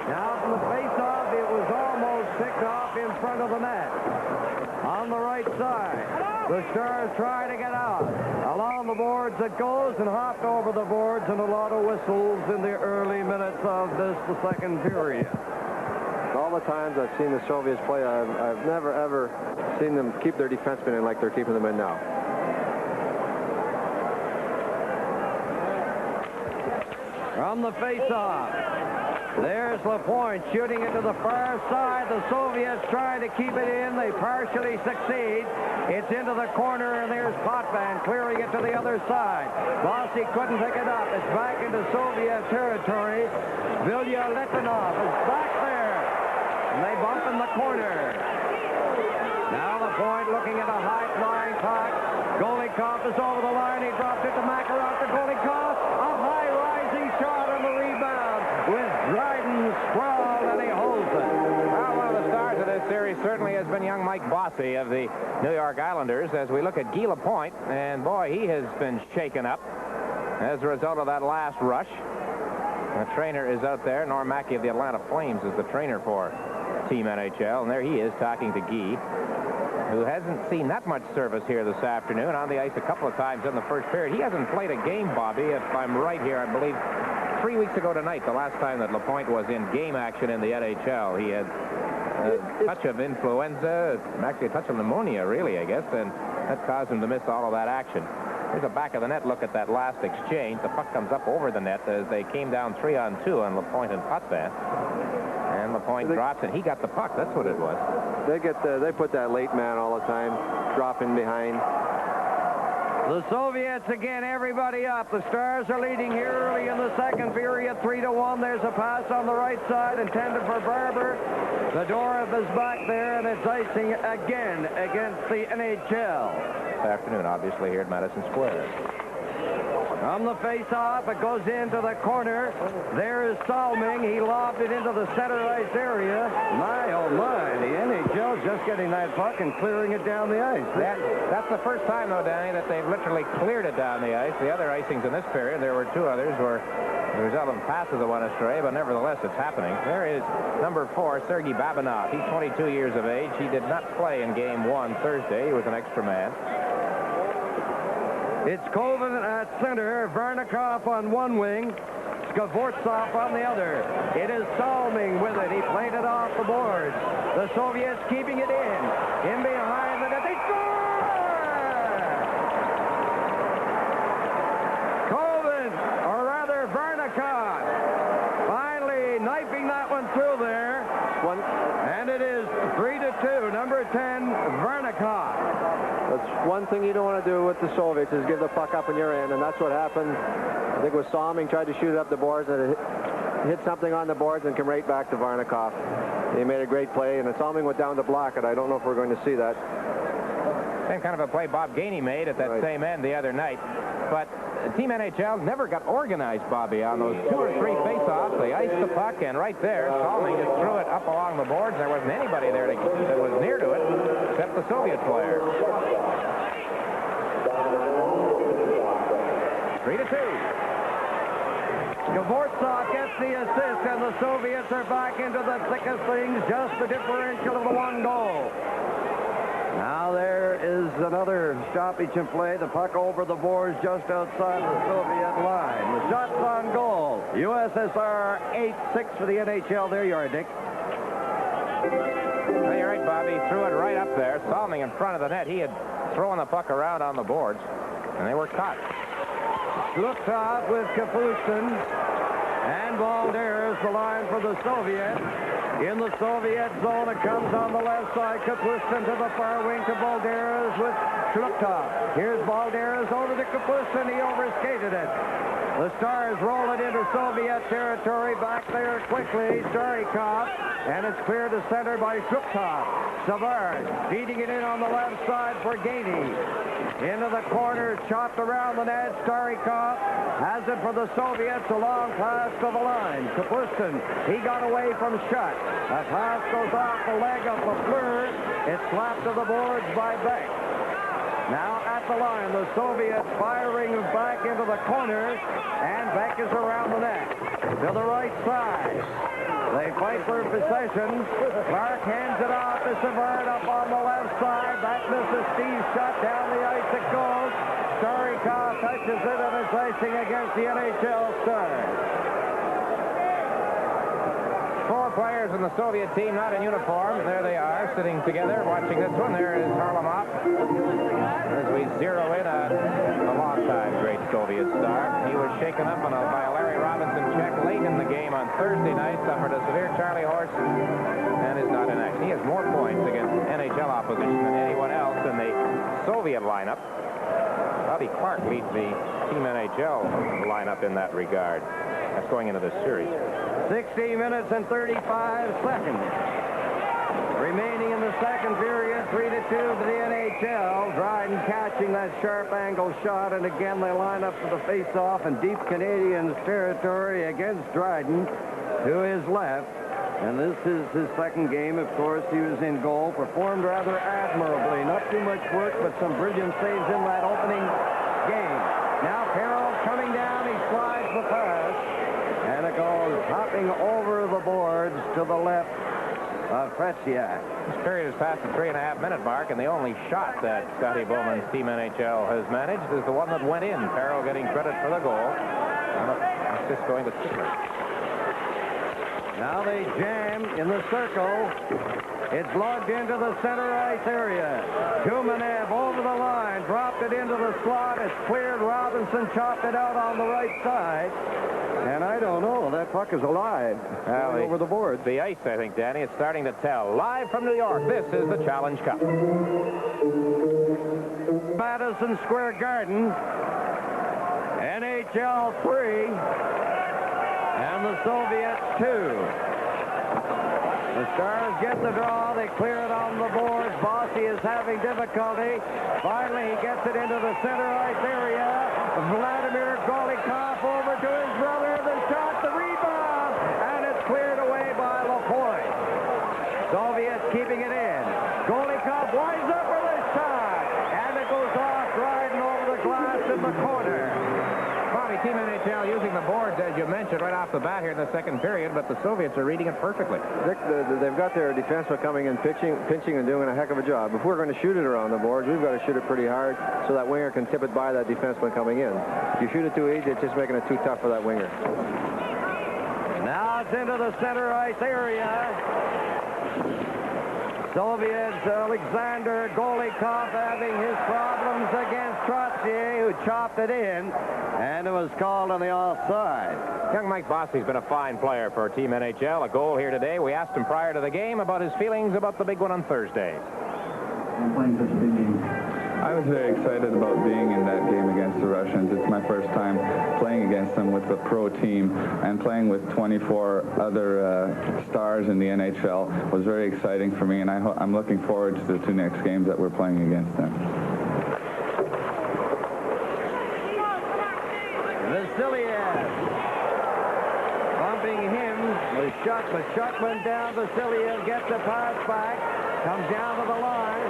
Now from the face-off, it was almost picked off in front of the net. On the right side, the Stars try to get out. Along the boards it goes, and hopped over the boards, and a lot of whistles in the early minutes of the second period. All the times I've seen the Soviets play, I've never, ever seen them keep their defensemen in like they're keeping them in now. From the face-off, There's LaPointe shooting it to the far side. The Soviets trying to keep it in. They partially succeed. It's into the corner, and there's Potvin clearing it to the other side. Bossy couldn't pick it up. It's back into Soviet territory. Vilya-Letinov is back there. And they bump in the corner. Now LaPointe looking at a high-flying puck. Golikov is over the line. He dropped it to Makarov to Golikov. A high-rising shot on the rebound with Dryden sprawled, and he holds it. Well, one of the stars of this series certainly has been young Mike Bossy of the New York Islanders as we look at Guy LaPointe, and boy, he has been shaken up as a result of that last rush. The trainer is out there. Norm Mackey of the Atlanta Flames is the trainer for Team NHL, and there he is talking to Guy, who hasn't seen that much service here this afternoon. On the ice a couple of times in the first period. He hasn't played a game, Bobby, if I'm right here, I believe 3 weeks ago tonight, the last time that LaPointe was in game action in the NHL. He had a touch of influenza, actually a touch of pneumonia, really, I guess, and that caused him to miss all of that action. Here's a back of the net look at that last exchange. The puck comes up over the net as they came down 3-on-2 on LaPointe and Potvin. And LaPointe drops, and he got the puck. That's what it was. They put that late man all the time, dropping behind. The Soviets again, everybody up. The Stars are leading here early in the second period, 3-1. There's a pass on the right side intended for Barber. Fedorov is back there, and it's icing again against the NHL. This afternoon, obviously, here at Madison Square. From the face-off, it goes into the corner. There is Salming. He lobbed it into the center ice area. My, oh my, the NHL's just getting that puck and clearing it down the ice. That's the first time, though, Danny, that they've literally cleared it down the ice. The other icings in this period, there were two others where the result of passes that went astray, but nevertheless, it's happening. There is number 4, Sergei Babinov. He's 22 years of age. He did not play in Game 1 Thursday. He was an extra man. It's Colvin at center, Varnikov on one wing, Skvortsov on the other. It is Salming with it. He played it off the boards. The Soviets keeping it in behind the net. They score! Colvin, or rather Varnikov, finally knifing that one through there. And it is 3-2, number 10, Varnikov. That's one thing you don't want to do with the Soviets is give the puck up in your end, and that's what happened. I think it was Salming tried to shoot it up the boards, and it hit something on the boards and came right back to Varnikov. He made a great play, and Salming went down to block it. I don't know if we're going to see that. Same kind of a play Bob Gainey made at that same end the other night. But Team NHL never got organized, Bobby, on those 2 or 3 face-offs. They iced the puck, and right there, Salming just threw it up along the boards. There wasn't anybody there that was near to it except the Soviet player. 3-2. Skvortsov gets the assist, and the Soviets are back into the thick of things, just the differential of the 1 goal. Now there is another stoppage in play. The puck over the boards just outside the Soviet line. The shots on goal. USSR 8-6 for the NHL. There you are, Dick. Well, you're right, Bobby. He threw it right up there. Salming in front of the net. He had thrown the puck around on the boards, and they were caught. Luktov with Kapustin. And Balderas, the line for the Soviets. In the Soviet zone, it comes on the left side. Kapustin to the far wing to Balderas with Shlukov. Here's Balderas over to Kapustin. He overskated it. The Stars roll it into Soviet territory. Back there quickly, Starikov. And it's cleared to center by Shlukov. Savard feeding it in on the left side for Gainey. Into the corner, chopped around the net. Starikov has it for the Soviets. A long pass to the line. Kapustin, he got away from Schutt. A pass goes off the leg of Lafleur. It's slapped to the boards by Beck. Now at the line, the Soviets firing back into the corner, and Beck is around the net. To the right side. They fight for possession. Clark hands it off to Savard up on the left side. That misses Steve Schutt. Down the ice it goes. Starikov touches it, and it's icing against the NHL Stars. 4 players in the Soviet team not in uniform. There they are, sitting together, watching this one. There is Harlamov. As we zero in on the long-time great Soviet star. He was shaken up by a Larry Robinson checked late in the game on Thursday night, suffered a severe Charlie horse, and is not in action. He has more points against NHL opposition than anyone else in the Soviet lineup. Bobby Clark leads the Team NHL lineup in that regard. That's going into this series. 60 minutes and 35 seconds. Remaining in the second period, 3-2 to the NHL. Dryden catching that sharp angle shot, and again they line up for the face-off in deep Canadians territory against Dryden to his left. And this is his second game. Of course, he was in goal, performed rather admirably. Not too much work, but some brilliant saves in that opening game. Now Carroll coming down, he slides the pass, and it goes hopping over the boards to the left of Fretziak. This period has passed the 3.5-minute mark, and the only shot that Scotty Bowman's Team NHL has managed is the one that went in. Carroll getting credit for the goal. And assist going to Stickler. Now they jam in the circle. It's lugged into the center ice area. Kumanev over the line, dropped it into the slot. It's cleared. Robinson chopped it out on the right side. And I don't know, that puck is alive. Over the board. The ice, I think, Danny, it's starting to tell. Live from New York, this is the Challenge Cup. Madison Square Garden. NHL 3. And the Soviets 2. The Stars get the draw. They clear it on the boards. Bossy is having difficulty. Finally, he gets it into the center ice area. Vladimir Golikov over to his brother. The shot, the rebound, and it's cleared away by LaPointe. Soviets keeping it in. Golikov winds up with a shot, and it goes off Dryden over the glass in the corner. Bobby, Team NHL using the boards, as you mentioned, right off the bat here in the second period, but the Soviets are reading it perfectly. Dick, they've got their defensemen coming in, pinching and doing a heck of a job. If we're going to shoot it around the boards, we've got to shoot it pretty hard so that winger can tip it by that defenseman coming in. If you shoot it too easy, it's just making it too tough for that winger. Now it's into the center ice area. Soviets, Alexander Golikov having his problems against Trottier, who chopped it in, and it was called on the offside. Young Mike Bossy's been a fine player for Team NHL. A goal here today. We asked him prior to the game about his feelings about the big one on Thursday. I was very excited about being in that game against the Russians. It's my first time playing against them with the pro team, and playing with 24 other stars in the NHL was very exciting for me, and I'm looking forward to the two next games that we're playing against them. Vasiliev bumping him. The shot, but Shutman down. Vasiliev gets the pass back, comes down to the line.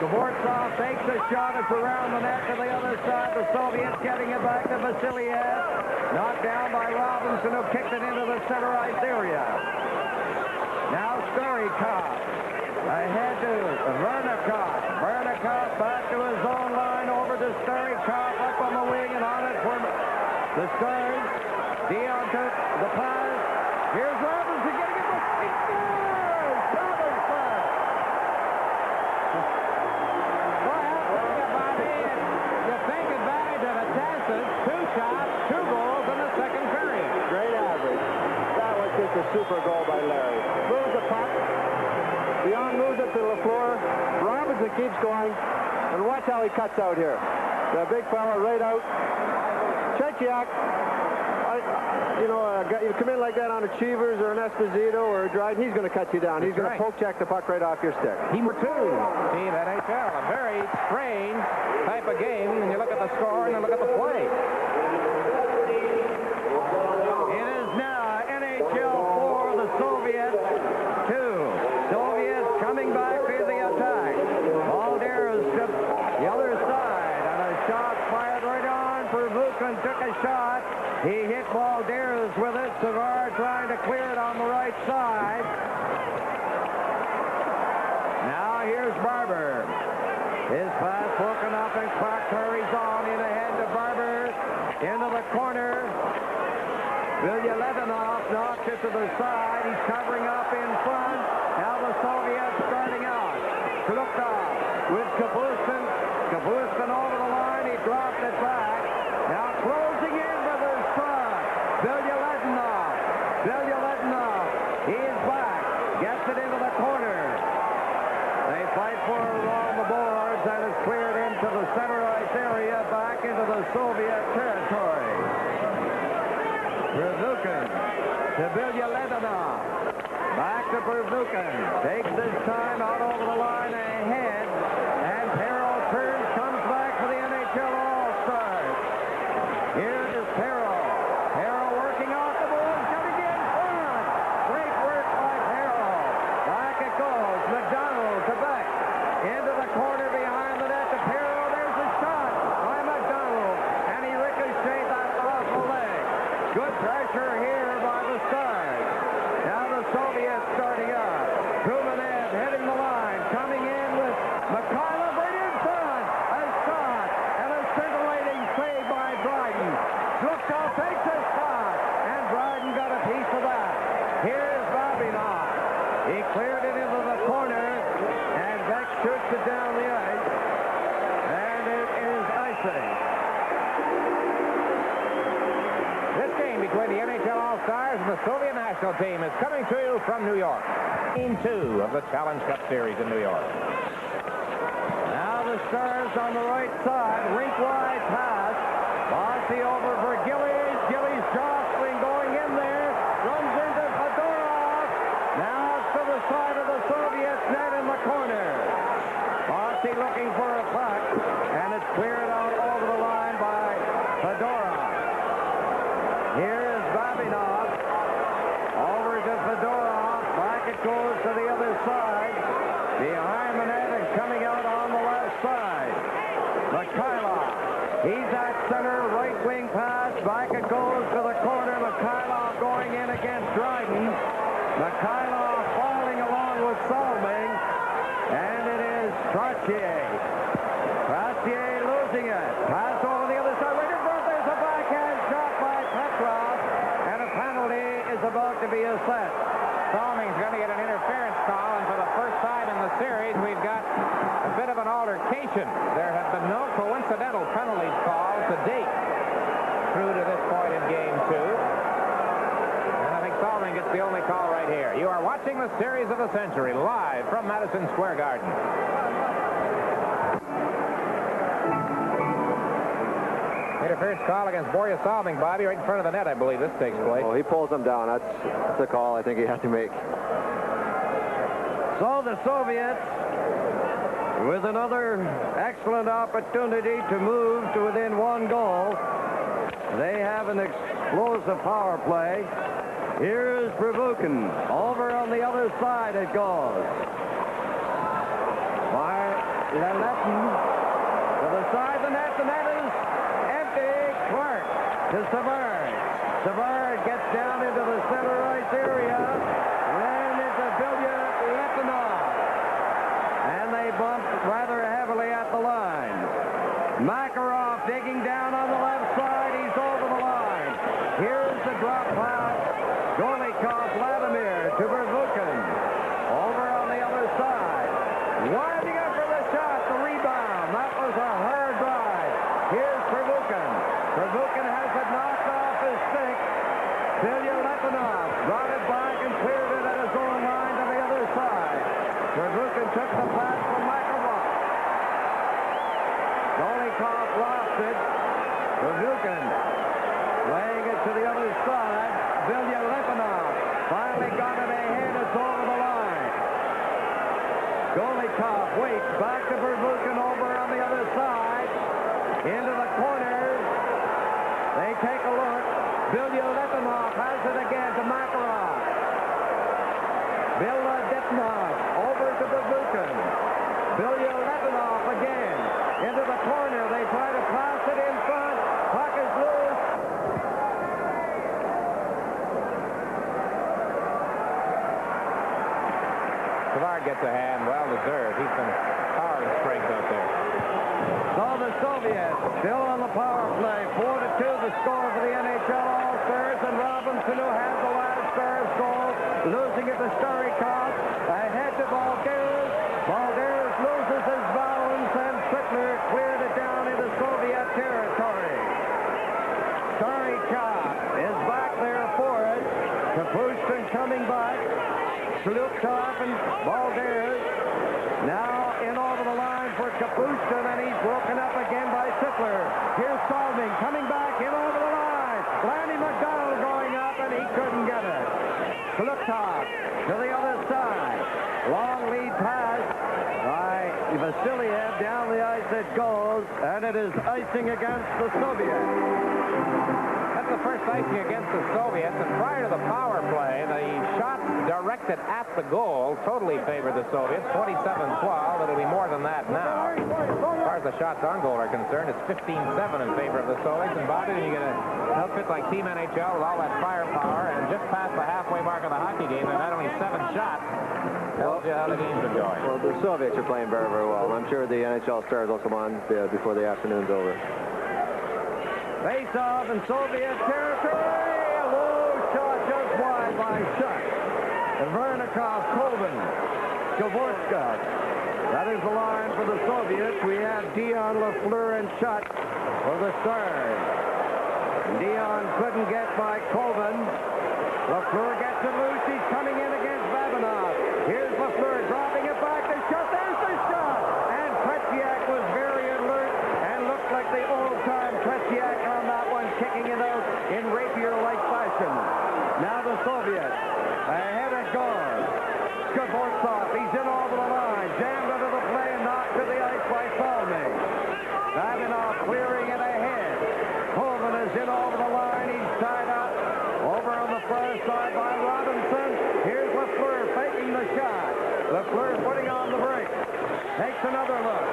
Dvorsov takes a shot. It's around the net to the other side. The Soviets getting it back to Vasiliev. Knocked down by Robinson, who kicked it into the center ice area. Now Starikov ahead to Vernikov. Vernikov back to his own line, over to Starikov up on the wing, and on it for the Stars. Dion took the pass. Here's Robinson getting it. A super goal by Larry. Moves the puck. Dion moves it to LaFleur. Robinson keeps going. And watch how he cuts out here. The big fella right out. Chechiak, you come in like that on a Cheevers or an Esposito or a Dryden, he's going to cut you down. He's going to poke check the puck right off your stick. Team 2, Team NHL. A very strange type of game. And you look at the score and you look at the play. It is now NHL 4, the Soviets 2. Soviets coming back to the attack. Balderas to the other side, and a shot fired right on. Pervukin took a shot. He hit Balderas with it. Savard trying to clear it on the right side. Now here's Barber. His pass broken up, and Clark hurries on in ahead to Barber. Into the corner. Ilya Levinov knocks it to the side. He's covering up in front. Now the Soviets starting out. Krukov with Kapustin. Kapustin over the line. He dropped it back. Now closing in with his shot. Gets it into the corner. They fight for it along the boards, and it's cleared into the center ice area, back into the Soviet territory. Berzukin to Vilyaletdinov. Back to Berzukin. Takes his time out over the line ahead, and Perro turns, comes back for the NHL All-Stars. Here is Perro. Perro working off the boards, coming in front. Great work by Perro. Back it goes. McDonald to Beck. Into the corner behind the net to Perro. There's a shot by McDonald, and he ricocheted that off the leg. Good pressure here by the Stars. Now the Soviets starting up. Trumanev hitting the line, coming in with Mikhailov right in front. A shot and a scintillating save by Dryden. Zlukov takes a shot, and Dryden got a piece of that. Here's Babinov. He cleared it into the corner, and Beck shoots it down the ice, and it is icing. This game between the NHL All-Stars and the Soviet national team is coming to you from New York. Game 2 of the Challenge Cup Series in New York. Now the Stars on the right side, rink-wide pass. Bossy over for Gillies. Gillies jostling, going in there. Runs into Fedorov. Now it's to the side of the Soviets net in the corner. Bossy looking for a puck, and it's cleared out over the line by Fedorov. Here is Babinov. Over to Fedorov. Back it goes to the other side. Behind the net and coming out on the left side. Mikhailov. He's at center. Right wing pass. Back it goes to the corner. Mikhailov going in against Dryden. Mikhailov falling along with Salming. And it is Trottier. Trottier losing it. Pass over the other side. Right in front. There's a backhand shot by Petrov. And a penalty is about to be assessed. Salming's going to get an interference call, and for the first time in the series, we've got a bit of an altercation. There have been no coincidental penalties called to date through to this point in Game 2. And I think Salming gets the only call right here. You are watching the series of the century live from Madison Square Garden. Interference call against Borja Salming, Bobby, right in front of the net, I believe this takes place. Oh, he pulls him down. That's a call I think he had to make. So the Soviets, with another excellent opportunity to move to within one goal. They have an explosive power play. Here's Prevukin. Over on the other side it goes. By Leletin to the side of the net. The net is empty. Clark to Savard. Savard gets down into the center ice area. Then into Vilyaletdinov. And they bump rather heavily at the line. Makarov digging down on the left side. He's over the line. Here's the drop pass. Golikov, Vladimir to Berzukin. Over on the other side. Winding up for the shot. The rebound. That was a hard drive. Here's Prevukin. Prevukin has it knocked off his stick. Vilyaletdinov brought it back and cleared it at his own line to the other side. Prevukin took the pass from Makarov. Golikov lost it. Prevukin laying it to the other side. Vilyaletdinov finally got it ahead. It's over the line. Golikov waits back to Prevukin over on the other side. Into the corner. They take a look. Vilyaletdinov has it again to Makarov. Vilyaletdinov over to Prevukin. Vilyaletdinov again. Into the corner. They try to pass it in front. Puck is loose. Savard gets a hand, well deserved. He's been power and strength out there. So the Soviets still on the power play. 4-2 the score for the NHL All-Stars, and Robinson, who had the last Stars goal, losing it to Starikov. Ahead to Balderas. Balderas loses his balance, and Strickler cleared it down into Soviet territory. Starikov is back there for it. Kapustin coming back. Slukov and Valdez. Now in over the line for Kapustin, and he's broken up again by Sittler. Here's Salving coming back in over the line. Lanny McDonald going up, and he couldn't get it. Slukov to the other side. Long lead pass by Vasiliev. Down the ice it goes, and it is icing against the Soviets. That's the first icing against the Soviets, and prior to the power play, the shots directed at the goal totally favored the Soviets, 27-12. It'll be more than that now. As far as the shots on goal are concerned, it's 15-7 in favor of the Soviets, and Bobby, you get an outfit like Team NHL with all that firepower, and just past the halfway mark of the hockey game, and not only 7 shots, tells you how the games are going. Well, the Soviets are playing very, very well, and I'm sure the NHL stars will come on before the afternoon's over. Face-off in Soviet territory. A low shot just wide by Shutt. Vernikov, Colvin, Skvorska. That is the line for the Soviets. We have Dion, Lafleur, and Shutt for the Stars. Dion couldn't get by Colvin. Lafleur gets it loose. He's coming in against Vabanov. Here's Lafleur dropping it back to Shutt. There's the shot. And Tretiak was very alert and looked like the old-time Tretiak on that one, kicking it out in rapier-like fashion. Now the Soviets. Ahead it goes. Skvortsov, he's in over the line. Jammed into the play and knocked to the ice by Salming. Vabanov clearing it ahead. Colvin is in over the line. He's tied up over on the far side by Robinson. Here's Lafleur faking the shot. Lafleur putting on the brakes. Takes another look.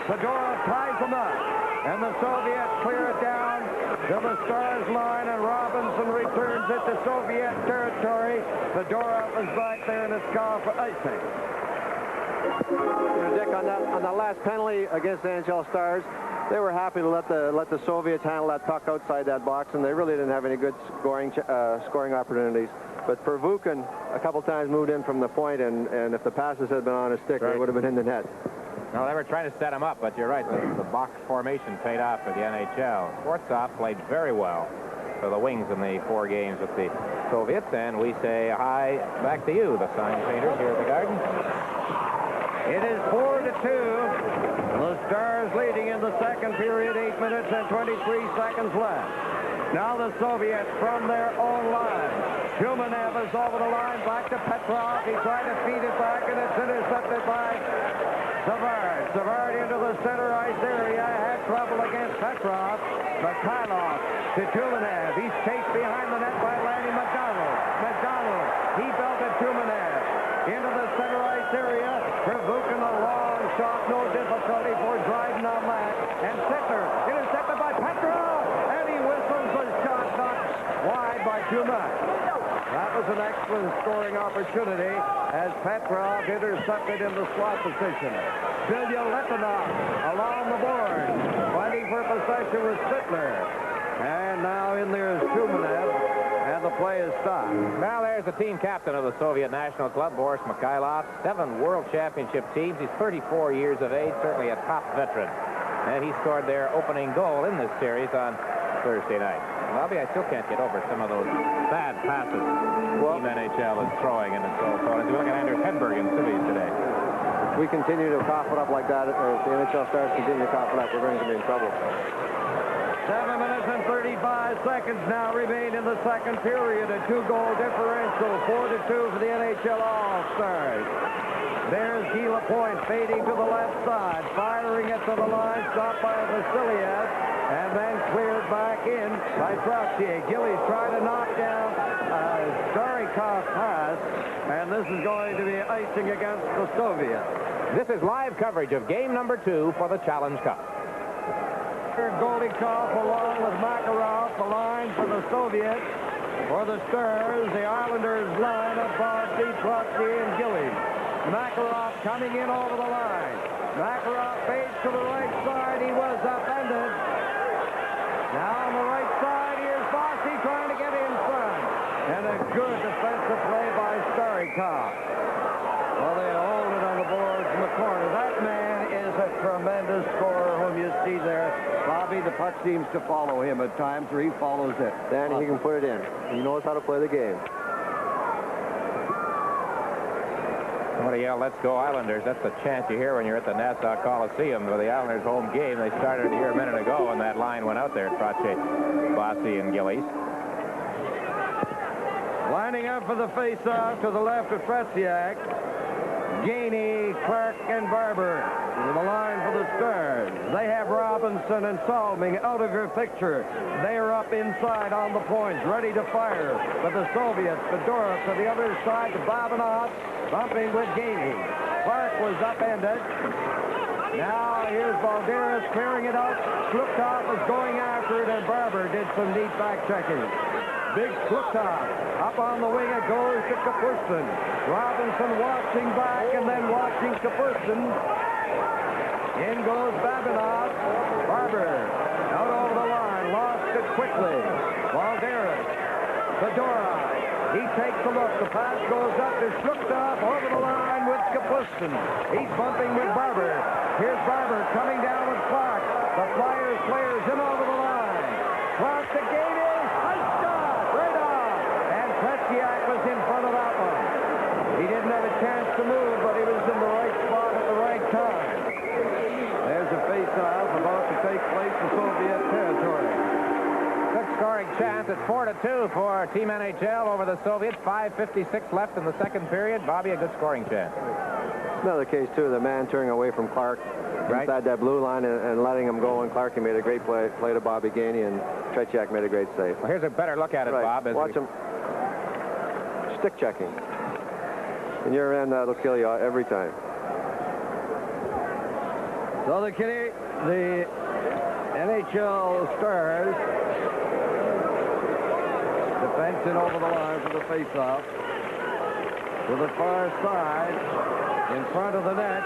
Fedorov ties them up. And the Soviets clear it down to the Stars line, and Robinson returns it to Soviet territory. Fedorov is back there, and it's called for icing. Dick, on that last penalty against the NHL Stars, they were happy to let the Soviets handle that puck outside that box, and they really didn't have any good scoring opportunities. But Pervukin a couple times moved in from the point, and if the passes had been on his stick, they would have been in the net. No, they were trying to set him up, but you're right. The box formation paid off for the NHL. Skvortsov played very well for the Wings in the 4 games with the Soviets, and we say hi back to you, the sign painters here at the Garden. It is 4-2. The Stars leading in the second period, 8 minutes and 23 seconds left. Now the Soviets from their own line. Shumanev is over the line, back to Petrov. He tried to feed it back, and it's intercepted by Savard. Savard into the center ice area. Had trouble against Petrov. Mikhailov to Shumanev. He's chased behind the net by Lanny McDonald. McDonald, he belted Shumanev into the center ice area. Pervukin a long shot, no difficulty for Dryden on that. And Sittler intercepted by Petrov. And he whistles the shot knocked wide by Shumanev. That was an excellent scoring opportunity as Petrov intercepted in the slot position. Bilya Lepanov along the board, fighting for possession with Sittler. And now in there is Shumanev, and the play is stopped. Now there's the team captain of the Soviet National Club, Boris Mikhailov. 7 World Championship teams. He's 34 years of age, certainly a top veteran. And he scored their opening goal in this series on Thursday night. Bobby, I still can't get over some of those bad passes Team NHL is throwing in its own opponents. We look at Anders Hedberg in cities today. If we continue to cough it up like that, or if the NHL Stars continue to cough it up, we're going to be in trouble. 7 minutes and 35 seconds now remain in the second period. A 2-goal differential, 4-2 for the NHL All-Stars. There's Guy Lapointe fading to the left side, firing it to the line, stopped by Vasiliev, and then cleared back in by Trottier. Gillies trying to knock down Starikov pass, and this is going to be icing against the Soviets. This is live coverage of game number 2 for the Challenge Cup. Goldikov along with Makarov, the line for the Soviets. For the Stars, the Islanders line of Bosty, Trottier, and Gillies. Makarov coming in over the line. Makarov fades to the right side. He was upended. Now on the right side, here's Bosty trying to get in front. And a good defensive play by Starikov. Well, they hold it on the boards in the corner. That man is a tremendous scorer whom you see there. Bobby, the puck seems to follow him at times, or he follows it. Then he can put it in. He knows how to play the game. want to yell, "Let's go Islanders." That's the chant you hear when you're at the Nassau Coliseum for the Islanders home game. They started here a minute ago, and that line went out there. Trache, Bossy, and Gillies. Lining up for the face-off to the left of Tretiak. Gainey, Clark, and Barber to the line for the Stars. They have Robinson and Salming out of your picture. They are up inside on the points, ready to fire. But the Soviets, Fedorov to the other side to Babinov, bumping with Gainey. Clark was upended. Now here's Balderas clearing it out. Shlukov is going after it, and Barber did some neat back-checking. Big Shlukov up on the wing. It goes to Kapustin. Robinson watching back and then watching Kapustin. In goes Babinov. Barber out over the line. Lost it quickly. Balderas. Fedorov. He takes a look. The pass goes up to Shlukov over the line with Kapustin. He's bumping with Barber. Here's Barber coming down with Clark. The Flyers players in over the line. Clark to Gainey. Tretiak was in front of that one. He didn't have a chance to move, but he was in the right spot at the right time. There's a face-off about to take place in Soviet territory. Good scoring chance. It's 4-2 for Team NHL over the Soviets. 5:56 left in the second period. Bobby, a good scoring chance. Another case, too, the man turning away from Clark inside that blue line and letting him go. And Clark made a great play to Bobby Gainey, and Tretiak made a great save. Well, here's a better look at it, Bob. Watch him. Stick checking. In your end, that'll kill you every time. So the NHL Stars defense over the line for the face-off. To the far side, in front of the net,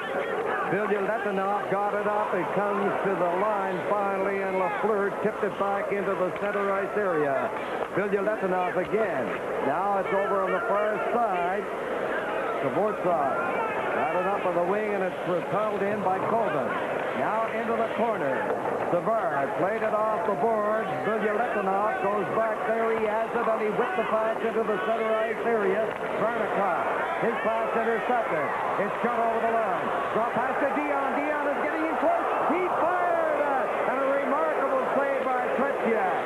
Bilyaletdinov got it up. It comes to the line finally, and Lafleur tipped it back into the center ice area. Bilyaletdinov again. Now it's over on the far side. Dvorak got it up on the wing, and it's repelled in by Colvin. Now into the corner. Savard played it off the boards. Bilyaletdinov goes back there. He has it, and he whipped the pass into the center ice area. Rankach, his pass intercepted. It's shot over the line. Drop pass to Dion. Dion is getting in close. He fired it, and a remarkable save by Tretiak.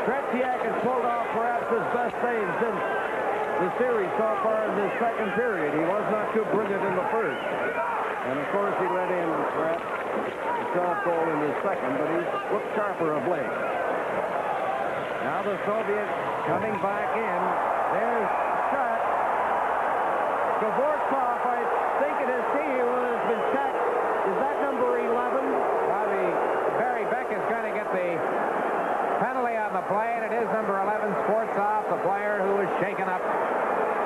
Tretiak has pulled off perhaps his best save since the series so far in this second period. He was not too brilliant in the first. And, of course, he let in perhaps a self-goal in the second, but he's looked sharper of late. Now the Soviets coming back in. There's shot. Dvorak, I think it is he who has been checked. Is that number 11? Barry Beck is going to get the penalty on the play, and it is number 11, Sportsoff, the player who was shaken up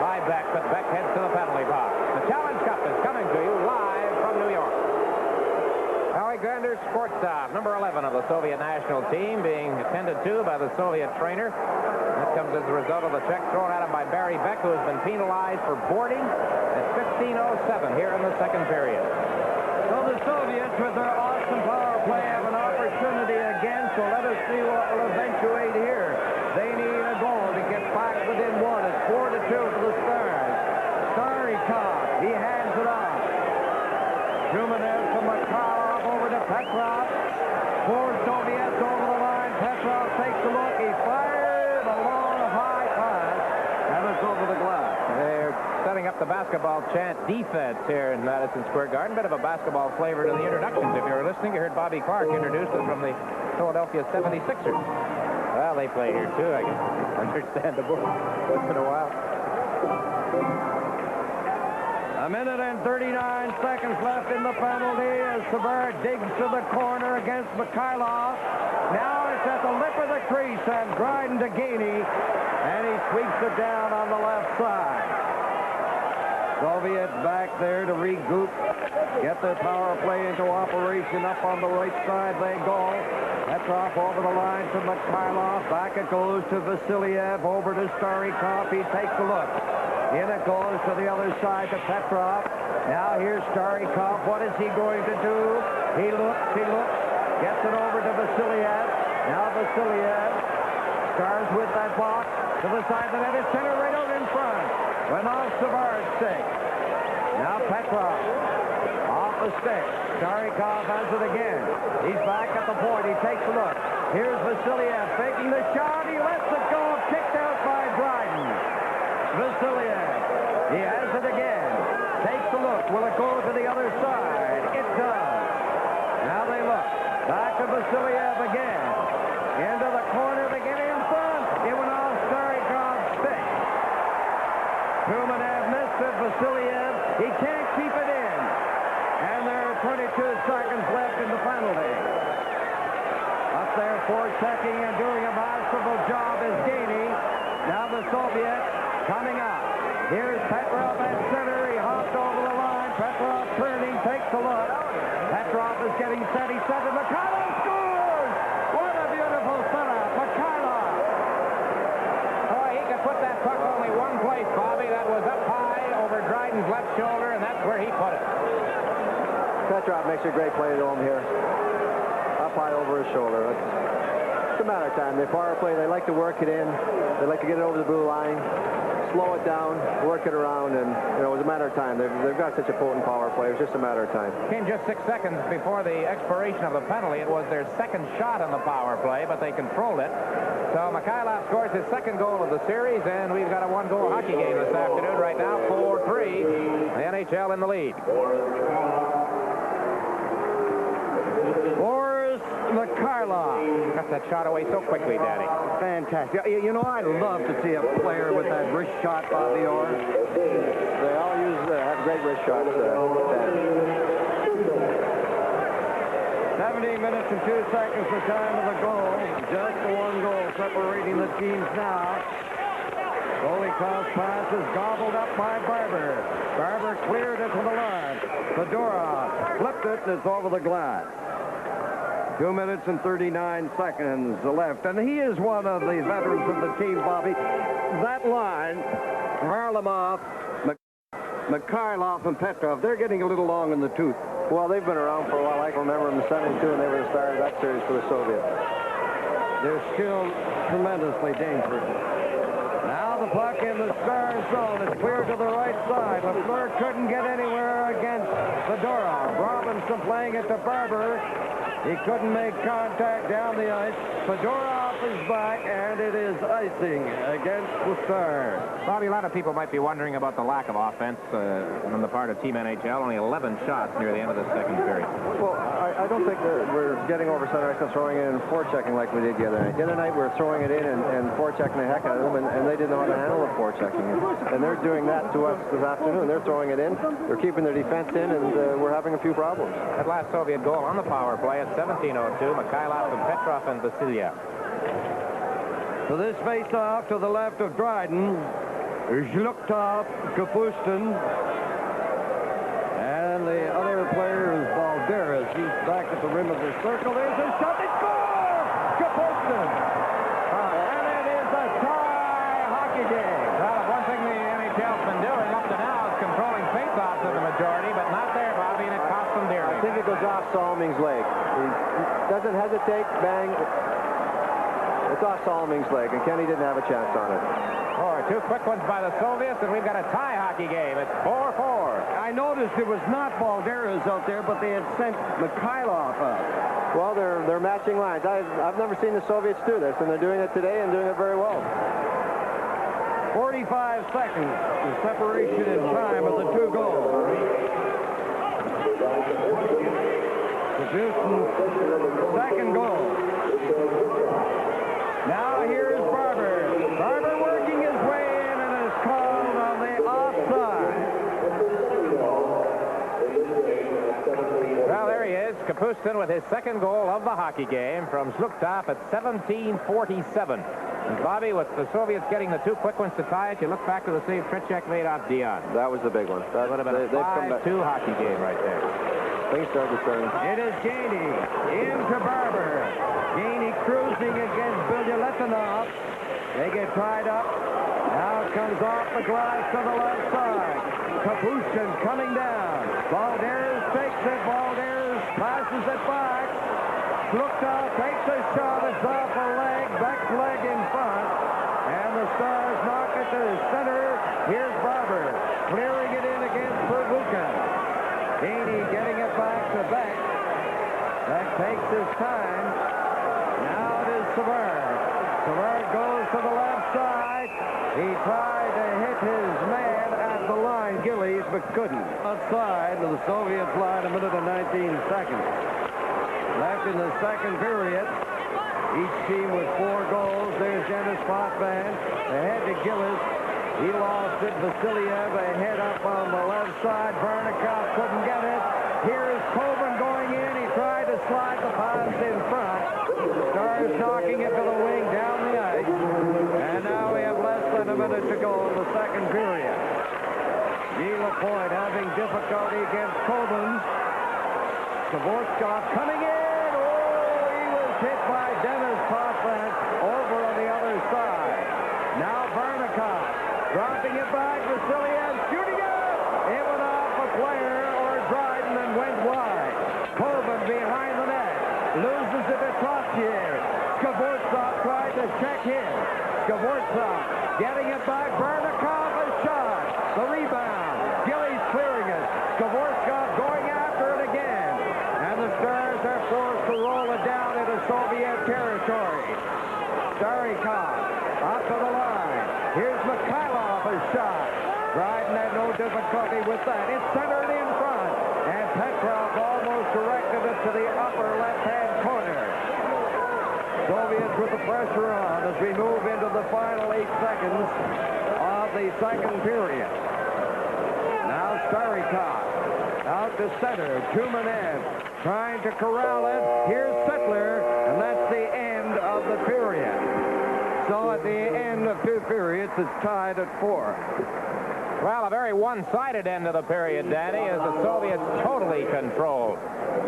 by Beck, but Beck heads to the penalty box. The Challenge Cup is coming to you live from New York. Alexander Sportsoff, number 11 of the Soviet national team, being attended to by the Soviet trainer. That comes as a result of the check thrown at him by Barry Beck, who has been penalized for boarding at 15:07 here in the second period. So the Soviets, with their awesome power play, have an opportunity again, so let us see what will eventuate here. They need a goal to get back within one. It's 4-2 for the Stars. Starikov, he hands it off. Shumanev to Mikhailov over to Petrov. Four Soviets over the line. Petrov takes a look. He fires a long, high pass, and it's over the glass. They're setting up the basketball chant defense here in Madison Square Garden. Bit of a basketball flavor to the introductions. If you were listening, you heard Bobby Clark introduced it from the Philadelphia 76ers. Well, they play here, too, I guess. Understandable. Once in a while. A minute and 39 seconds left in the penalty as Savard digs to the corner against Mikhailov. Now it's at the lip of the crease, and Dryden to Gainey, and he sweeps it down on the left side. Soviets back there to regroup, get their power play into operation. Up on the right side they go. Petrov over the line to Mikhailov. Back it goes to Vasiliev. Over to Starikov. He takes a look. In it goes to the other side to Petrov. Now here's Starikov. What is he going to do? He looks. Gets it over to Vasiliev. Now Vasiliev. Stars with that box. To the side of the net. It's center right out in front. Went off Savard's stick. Now Petrov Petrov. Off the stick. Starikov has it again. He's back at the point. He takes a look. Here's Vasiliev faking the shot. He lets it go. Kicked out by Dryden. Vasiliev. He has it again. Takes a look. Will it go to the other side? It does. Now they look. Back to Vasiliev again. Into the corner. They get in front. It went off Starikov's stick. Tumanev missed it. Vasiliev. He can't keep it in. And there are 22 seconds left in the penalty. Up there forechecking and doing a masterful job is Gainey. Now the Soviets coming up. Here's Petrov at center. He hopped over the line. Petrov turning, takes a look. Petrov is getting set. He set it. Mikhailov scores! What a beautiful setup. Mikhailov. Oh, he could put that puck only one place, Bobby. That was up high over Dryden's left shoulder, and that's where he put it. Petrov makes a great play to him here. Up high over his shoulder. It's a matter of time. They power play. They like to work it in. They like to get it over the blue line, slow it down, work it around, and it was a matter of time. They've got such a potent power play. It was just a matter of time. Came just 6 seconds before the expiration of the penalty. It was their second shot on the power play, but they controlled it. So Mikhailov scores his second goal of the series, and we've got a one-goal hockey game this afternoon. Right now, 4-3. The NHL in the lead. Boris Mikhailov. Got that shot away so quickly, Danny. Fantastic. You know, I'd love to see a player with that wrist shot, Bobby Orr. They all have great wrist shots. 17 minutes and 2 seconds for time of the goal. Just the one goal separating the teams now. Goalie cross pass is gobbled up by Barber. Barber cleared it to the line. Fedorov flipped it and it's over the glass. 2 minutes and 39 seconds left. And he is one of the veterans of the team, Bobby. That line, Varlamov, Mikhailov, and Petrov, they're getting a little long in the tooth. Well, they've been around for a while. I can remember them in 72, and they were the stars of that series for the Soviets. They're still tremendously dangerous. Now the puck in the star zone. It's cleared to the right side. LaFleur couldn't get anywhere against Fedorov. Robinson playing it to Barber. He couldn't make contact down the ice. Fedorov is back, and it is icing against the Stars. Bobby, a lot of people might be wondering about the lack of offense on the part of Team NHL. Only 11 shots near the end of the second period. Well, I don't think we're getting over center ice and throwing it in and forechecking like we did the other night. The other night we were throwing it in and forechecking the heck out of them, and they didn't know how to handle the forechecking. And they're doing that to us this afternoon. They're throwing it in, they're keeping their defense in, and we're having a few problems. That last Soviet goal on the power play at 17:02, Mikhailov and Petrov and Vasiliev. So this face-off to the left of Dryden, Zhluktov, Kapustin, and the other player is Balderas. He's back at the rim of the circle. There's a shot. They score! Kapustin! And it is a tie hockey game. Well, one thing the NHL's been doing up to now is controlling face-offs to the majority, but not there, Bobby, and it cost them dearly. I think it goes off Soloming's leg. He doesn't hesitate, bang. It's off Soloming's leg, and Kenny didn't have a chance on it. Oh, 2 quick ones by the Soviets, and we've got a tie hockey game. It's 4-4. I noticed it was not Balderas out there, but they had sent Mikhailov out. Well, they're matching lines. I've never seen the Soviets do this, and they're doing it today and doing it very well. 45 seconds, the separation in time of the 2 goals. The Houston's second goal. Now here's Barber. Barber working his way in and is called on the offside. Well, there he is, Kapustin with his second goal of the hockey game from Zhluktov at 17:47. And Bobby, with the Soviets getting the 2 quick ones to tie it, you look back to the save Tretiak made off Dion. That was the big one. That would have been a 5-2 hockey game right there. Things started to turn. It is Gainey into Barber. Gainey cruising against Bilyaletdinov. They get tied up. Now comes off the glass to the left side. Kapustin coming down. Balderas takes it. Balderas passes it back. Zhluktov takes a shot. It's off a leg. Beck's leg in front. And the Stars knock it to the center. Here's Barber clearing it in against Pervukin. takes his time. Now it is Sssr. Sssr goes to the left side. He tried to hit his man at the line, Gillies, but couldn't. Outside of the Soviets line, 1 minute and 19 seconds. Left in the second period. Each team with 4 goals. There's Dennis Potvin. Ahead to Gillis. He lost it. Vasiliev ahead up on the left side. Vernikov couldn't get it. Here's Coben going in. He tried to slide the pass in front. Stars knocking it to the wing down the ice. And now we have less than a minute to go in the second period. Guy Lapointe having difficulty against Coben. Dvorakov coming in. Oh, he was hit by Dennis Potvin over on the other side. Now Vernikov dropping it back. Vasiliev shooting it. It went off a player or Dryden and went wide. Coben behind the net. Loses it to Trottier. Skvortsov tried to check him. Skvortsov getting it back. Vernikov a shot. The rebound. Gillies clearing it. Skvortsov going after it again. And the Stars are forced to roll it down into Soviet territory. Starikov up to the line. Here's Mikhailov a shot. Dryden had no difficulty with that. It's centered in front. And Petrov almost directed it to the upper left-hand corner. Soviets with the pressure on as we move into the final 8 seconds of the second period. Now Starikov out to center. 2 men in. Trying to corral it. Here's Sittler, and that's the end of the period. So at the end of 2 periods, it's tied at 4. Well, a very one-sided end of the period, Danny, as the Soviets totally controlled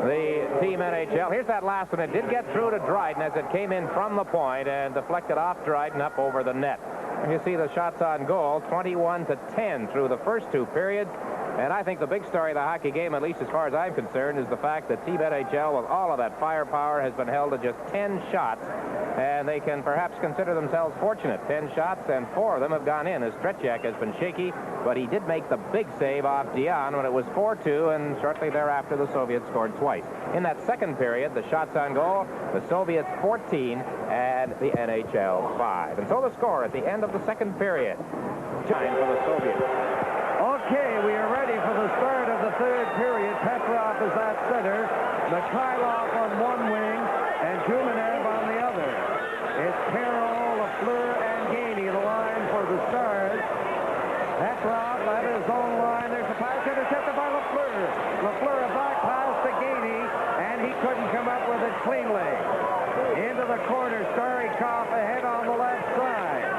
the Team NHL. Here's that last one. It did get through to Dryden as it came in from the point and deflected off Dryden up over the net. You see the shots on goal, 21-10 through the first 2 periods. And I think the big story of the hockey game, at least as far as I'm concerned, is the fact that Team NHL, with all of that firepower, has been held to just 10 shots. And they can perhaps consider themselves fortunate. 10 shots, and 4 of them have gone in, as Stretchak has been shaky. But he did make the big save off Dion when it was 4-2, and shortly thereafter, the Soviets scored twice. In that second period, the shots on goal, the Soviets 14 and the NHL 5. And so the score at the end of the second period. Time for the Soviets. Okay, we are ready for the start of the third period. Petrov is at center. Mikhailov on one wing and Zhumanev on the other. It's Carroll, Lafleur, and Gainey, the line for the Stars. Petrov at his own line. There's a pass intercepted by Lafleur. Lafleur a back pass to Gainey, and he couldn't come up with it cleanly. Into the corner, Starikov ahead on the left side.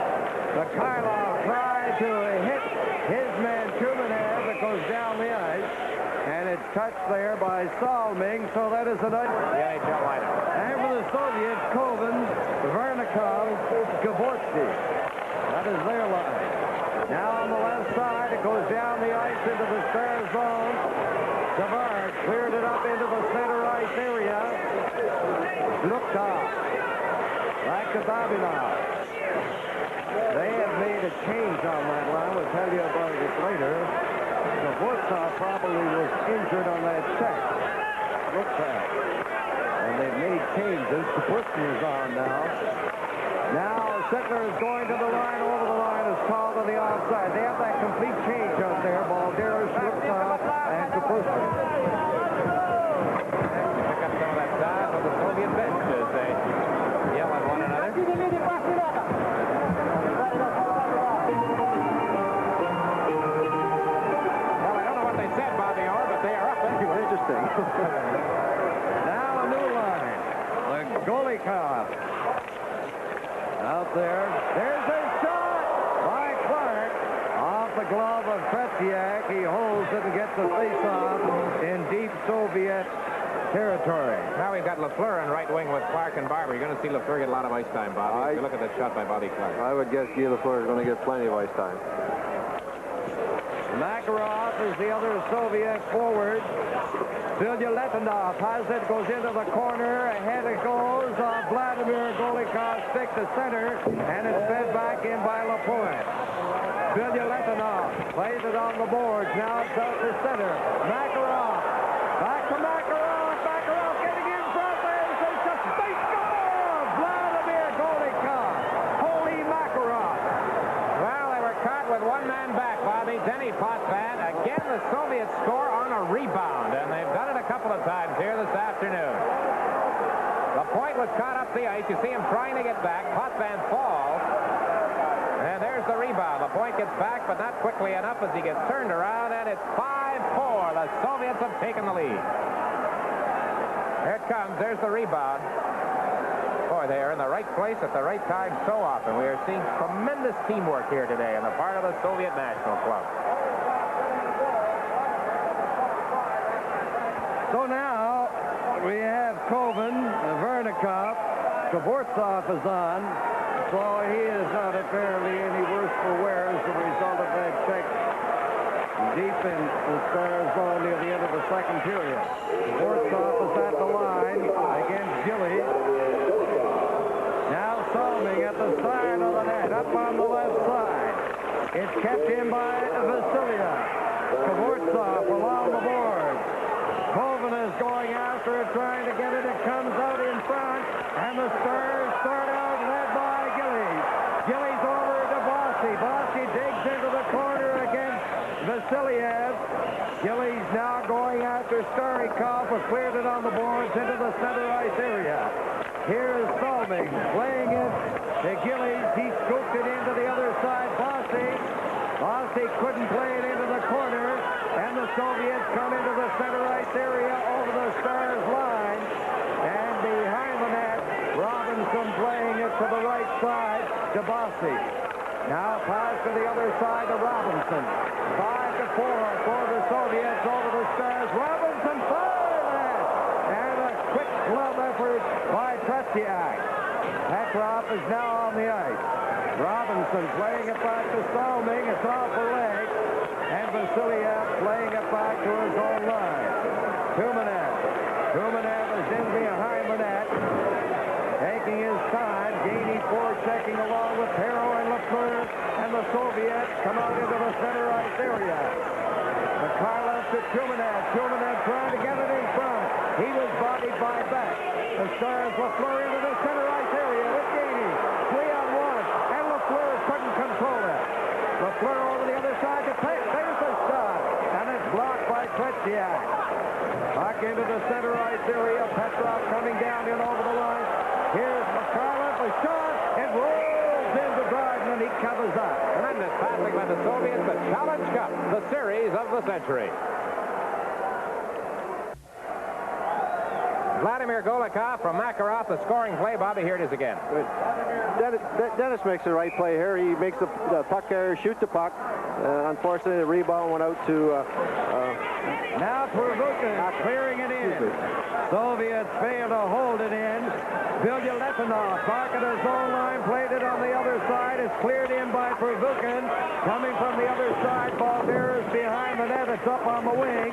Mikhailov tried to hit his man Zhumanev that goes down the ice, and it's touched there by Salming, so that is another. The NHL lineup. And for the Soviets, Koven, Vernikov, Skvortsky. That is their line. Now on the left side, it goes down the ice into the Star zone. Savard cleared it up into the center ice area. Luktov. Back to Babinov. They have made a change on that line. We'll tell you about it later. Skvortsov probably was injured on that check. Looks at. And they've made changes. The Pushkin is on now. Now Sittler is going to the line. Over the line is called on the offside. They have that complete change out there. Balderas, Luktov, and Kapushkin. Pick up some of that time on the Soviet bench as they yell at one another. Interesting. Now a new line. Golikov. Out there. There's a shot by Clark. Off the glove of Tretiak. He holds it and gets a face-off in deep Soviet territory. Now we've got Lafleur in right wing with Clark and Barber. You're going to see Lafleur get a lot of ice time, Bobby. If you look at that shot by Bobby Clark. I would guess Guy Lafleur is going to get plenty of ice time. Makarov is the other Soviet forward. Filya-Letanov has it, goes into the corner. Ahead it goes. Vladimir Golikov stick to center, and it's fed back in by Lapointe. Filya-Letanov plays it on the boards. Now it's out to center. Makarov. Back to Makarov. Makarov getting in front. Soviets score on a rebound, and they've done it a couple of times here this afternoon. The point was caught up the ice. You see him trying to get back. Potvin falls. And there's the rebound. The point gets back, but not quickly enough as he gets turned around, and it's 5-4. The Soviets have taken the lead. Here it comes. There's the rebound. Boy, they are in the right place at the right time so often. We are seeing tremendous teamwork here today on the part of the Soviet National Club. So now we have Koven, Vernikov, Kvortsov is on. So he is not apparently any worse for wear as a result of that check deep in the Stars zone near the end of the second period. Kvortsov is at the line against Gilly. Now Salming at the side of the net, up on the left side. It's kept in by Vasiliev. Kvortsov along the boards. Koven is going after it, trying to get it. It comes out in front, and the Stars start out led by Gillies. Gillies over to Bossy. Bossy digs into the corner against Vasiliev. Gillies now going after Starikov, who cleared it on the boards into the center ice area. Here is Salming playing it to Gillies. He scooped it into the other side. Bossy couldn't play it into the corner, and the Soviets come into the center ice area over the Stars line. And behind the net, Robinson playing it to the right side to Bossy. Now pass to the other side to Robinson. 5-4 for the Soviets over the Stars. Robinson fired that! And a quick glove effort by Tretiak. Petrov is now on the ice. Robinson playing it back to Salming. It's off the leg. And Vasiliev playing it back to his own line. Tumanev is in behind the net. Taking his time. Gainey forechecking along with Perro and Lafleur. And the Soviets come out into the center ice area. Mikhailov to Tumanev. Tumanev trying to get it in front. He was bodied by Beck. The Stars Lafleur into the center ice area with Gainey. 3-on-1. And Lafleur couldn't control it. Lafleur over the other side to Peck. There's the shot. And it's blocked by Tretiak. Back into the center ice area. Petrov coming down in over the line. Here's Mikhailov. A shot. It rolls into Dryden, and he covers up. Tremendous passing by the Soviets. The Challenge Cup, the series of the century. Vladimir Golikov from Makarov, the scoring play. Bobby, here it is again. Dennis makes the right play here. He makes the puck carrier shoot the puck. Unfortunately, the rebound went out to... now Pervukin clearing it in. Soviets fail to hold it in. Bilyaletdinov back at his own line, played it on the other side. It's cleared in by Pervukin. Coming from the other side, Balderas behind the net. It's up on the wing.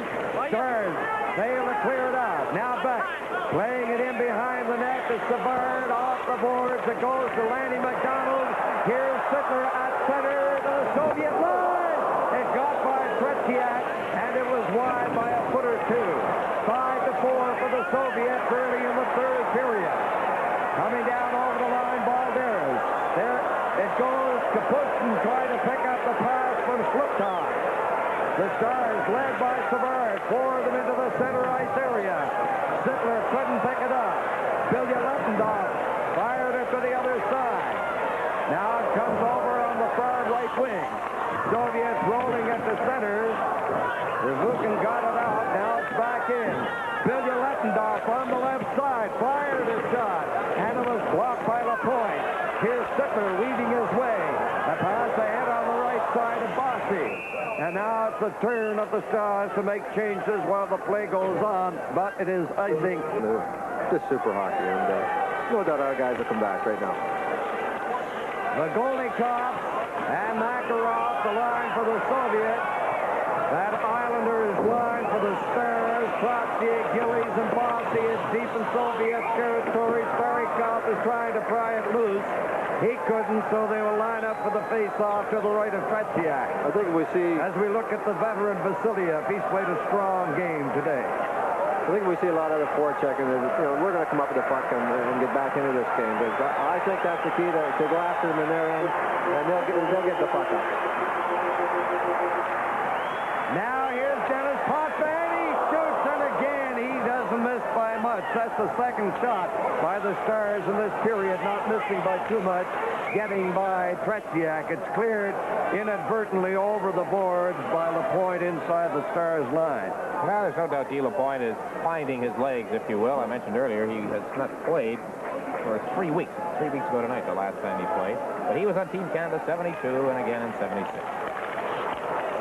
Stars fail to clear it out. Now Beck playing it in behind the net to Savard. Off the boards. It goes to Lanny McDonald. Here's Sittler at center to the Soviet line. It got by Tretiak, and it was wide by a foot or two. 5-4 for the Soviets early in the third period. Coming down over the line, Balderas. There it goes. Kapustin trying to pick up the pass from Sluptov. The Stars led by Savard. Four of them into the center ice area. Sittler couldn't pick it up. Bilyaletdinov fired it to the other side. Now it comes over on the far right wing. Soviets rolling at the center. Pervukin got it out. Now it's back in. Bilyaletdinov on the left side. Fired a shot. And it was blocked by Lapointe. Here's Sittler weaving his way. A pass ahead on the right side of Bossy. And now it's the turn of the Stars to make changes while the play goes on. But it is, I think, just super hockey. And no doubt our guys will come back right now. Golnikov and Makarov, the line for the Soviets. That Islanders line for the Stars. Trottier, Gillies, and Bossy is deep in Soviet territory. Starikov is trying to pry it loose. He couldn't, so they will line up for the face-off to the right of Tretiak. I think we see... As we look at the veteran Vasiliev, he's played a strong game today. I think we see a lot of the forechecking. We're going to come up with the puck and get back into this game. But I think that's the key to go after them in their end, and they'll get the puck up. Now Now here's Dennis Potvin. He shoots, and again, he doesn't miss by much. That's the second shot by the Stars in this period, not missing by too much, getting by Tretiak. It's cleared inadvertently over the boards by LaPointe inside the Stars line. Well, there's no doubt Guy LaPointe is finding his legs, if you will. I mentioned earlier he has not played for 3 weeks. 3 weeks ago tonight, the last time he played. But he was on Team Canada 72 and again in 76.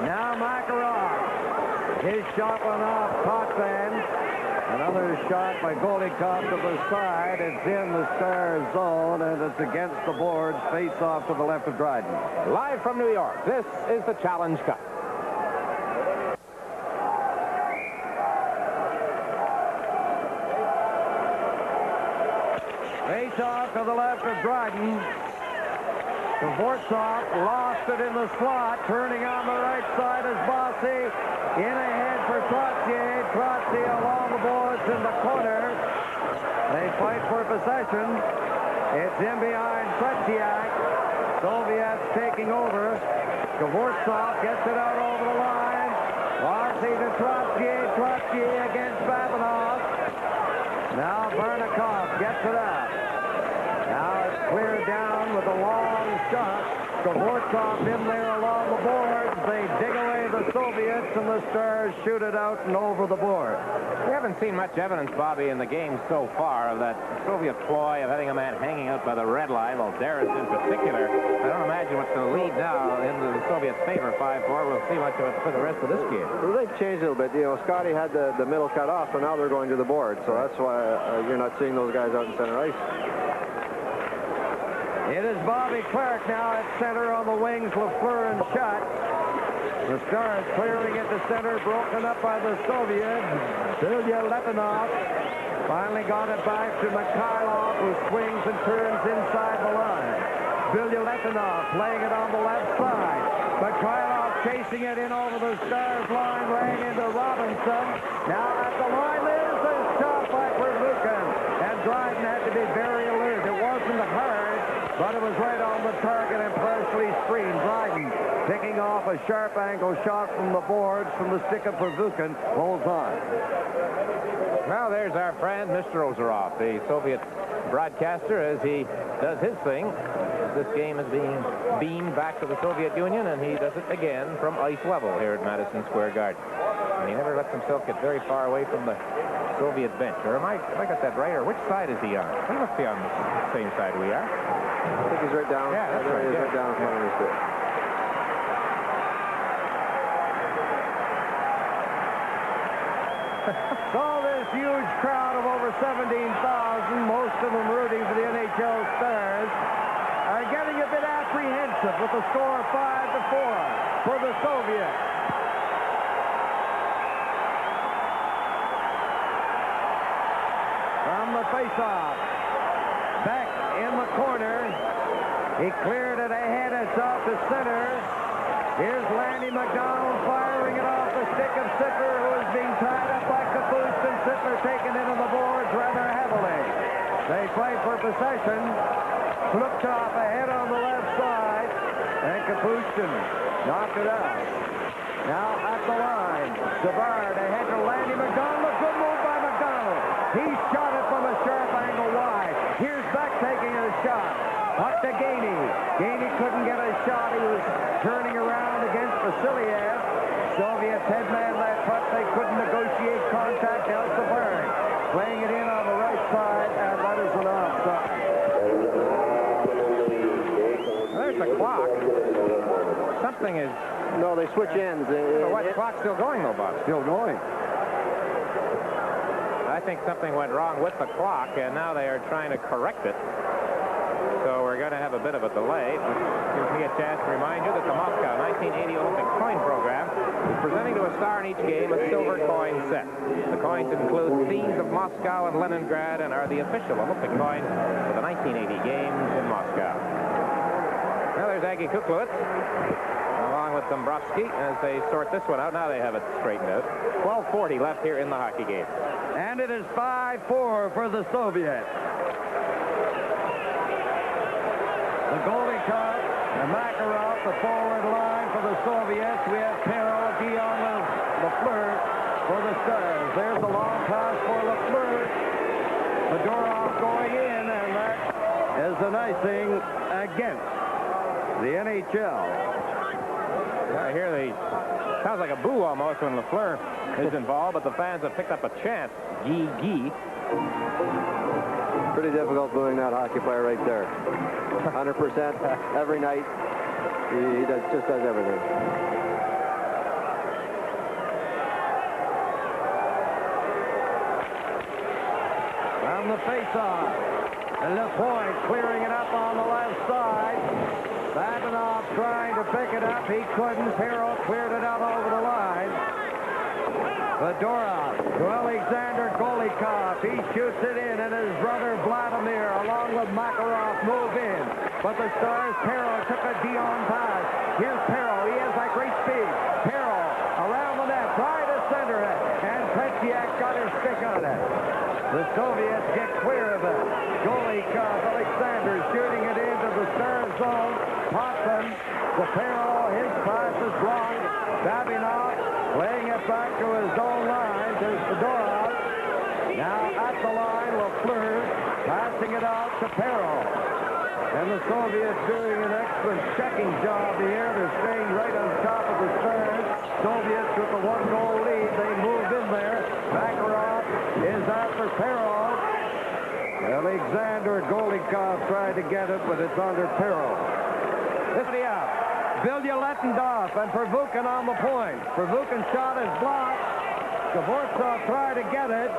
Now Makarov. His shot went off Potvin. Another shot by Golikov to the side. It's in the Stars zone, and it's against the boards. Face off to the left of Dryden. Live from New York, this is the Challenge Cup. Face off to the left of Dryden. Dvorak lost it in the slot. Turning on the right side is Bossy. In ahead for Trottier. Trottier along the boards in the corner. They fight for possession. It's in behind Tretiak. Soviets taking over. Dvorak gets it out over the line. Bossy to Trottier. Trottier against Babanov. Now Barnikov gets it out. Now it's cleared down with a long shot. Dvorak in there along the boards. They dig away the Soviets, and the Stars shoot it out and over the board. We haven't seen much evidence, Bobby, in the game so far of that Soviet ploy of having a man hanging out by the red line. Well, Darris in particular. I don't imagine what's the lead now into the Soviets' favor, 5-4. We'll see much of it for the rest of this game. Well, they've changed a little bit. You know, Scotty had the middle cut off, so now they're going to the board. So that's why you're not seeing those guys out in center ice. It is Bobby Clark now at center on the wings. Lafleur and Schott. The Stars clearing at the center, broken up by the Soviets. Vilya-Lepanov finally got it back to Mikhailov, who swings and turns inside the line. Vilya-Lepanov playing it on the left side. Mikhailov chasing it in over the Stars line, laying into Robinson. Now at the line, there's a shot by Pervukin. And Dryden had to be very alert. It wasn't hard, but it was right on the target and partially screened. Dryden picking off a sharp angle shot from the boards from the stick of Pervukin. Holds on. Well, there's our friend, Mr. Ozerov, the Soviet broadcaster, as he does his thing. This game is being beamed back to the Soviet Union, and he does it again from ice level here at Madison Square Garden. And he never lets himself get very far away from the Soviet bench. Or have I got that right? Or which side is he on? He must be on the same side we are. I think he's right down. Yeah, that's right. He's right down in front of us there. So this huge crowd of over 17,000, most of them rooting for the NHL Stars, are getting a bit apprehensive with the score 5-4 for the Soviets. From the faceoff, back in the corner. He cleared it ahead. It's out to center. Here's Landy McDonald firing it off the stick of Sittler, who is being tied up by Caboose, and Sittler taken into the boards rather heavily. They play for possession. Flipped off ahead on the left side, and Caboose knocked it out. Now at the line, Savard ahead to Landy McDonald. A good move by McDonald. He shot it from a sharp angle wide. Here's Beck taking a shot. Up to Gainey. Gainey couldn't get a shot. He was turning around against Vasiliev. Soviets headman that puck. They couldn't negotiate contact. Now Savard playing it in on the right side, and that is an offside. There's the clock. Something is... No, they switch ends. So what, the clock's still going, though, Bob? Still going. I think something went wrong with the clock, and now they are trying to correct it. So we're going to have a bit of a delay. Gives me a chance to remind you that the Moscow 1980 Olympic coin program is presenting to a star in each game a silver coin set. The coins include themes of Moscow and Leningrad and are the official Olympic coin for the 1980 games in Moscow. Now there's Aggie Kuklowitz along with Dombrowski as they sort this one out. Now they have it straightened out. 12:40 left here in the hockey game. And it is 5-4 for the Soviets. The goalie cut, and Makarov, the forward line for the Soviets. We have Perrault, Guillaume, Lafleur for the Stars. There's a long pass for Lafleur. Fedorov going in, and that is an icing against the NHL. I hear sounds like a boo almost when Lafleur is involved, but the fans have picked up a chant. Gee. Pretty difficult booing that hockey player right there. 100% every night. He just does everything. On the face-off. And LaPointe clearing it up on the left side. Babinoff trying to pick it up. He couldn't. Perro cleared it out over the line. Fedorov to Alexander Golikov. He shoots it in, and his brother Vladimir, along with Makarov, move in. But the Stars, Perro took a Dion pass. Here's Perro. He has that great speed. Perro around the net, trying to center it, and Petyak got his stick on it. The Soviets get clear of it. Golikov, Alexander shooting it into the Stars zone. Hoffman, the Perro, his pass is blocked. Babinoff laying it back to his own line to Fedorov. Now at the line, Lafleur passing it out to Perro. And the Soviets doing an excellent checking job here. They're staying right on top of the Stars. Soviets with a 1-goal lead. They moved in there. Makarov is after Perro. Alexander Golikov tried to get it, but it's under Perro. Listen up. Vilya Letendorf and Pervukin on the point. Pervukin shot is blocked. Skvortsov tried to get it.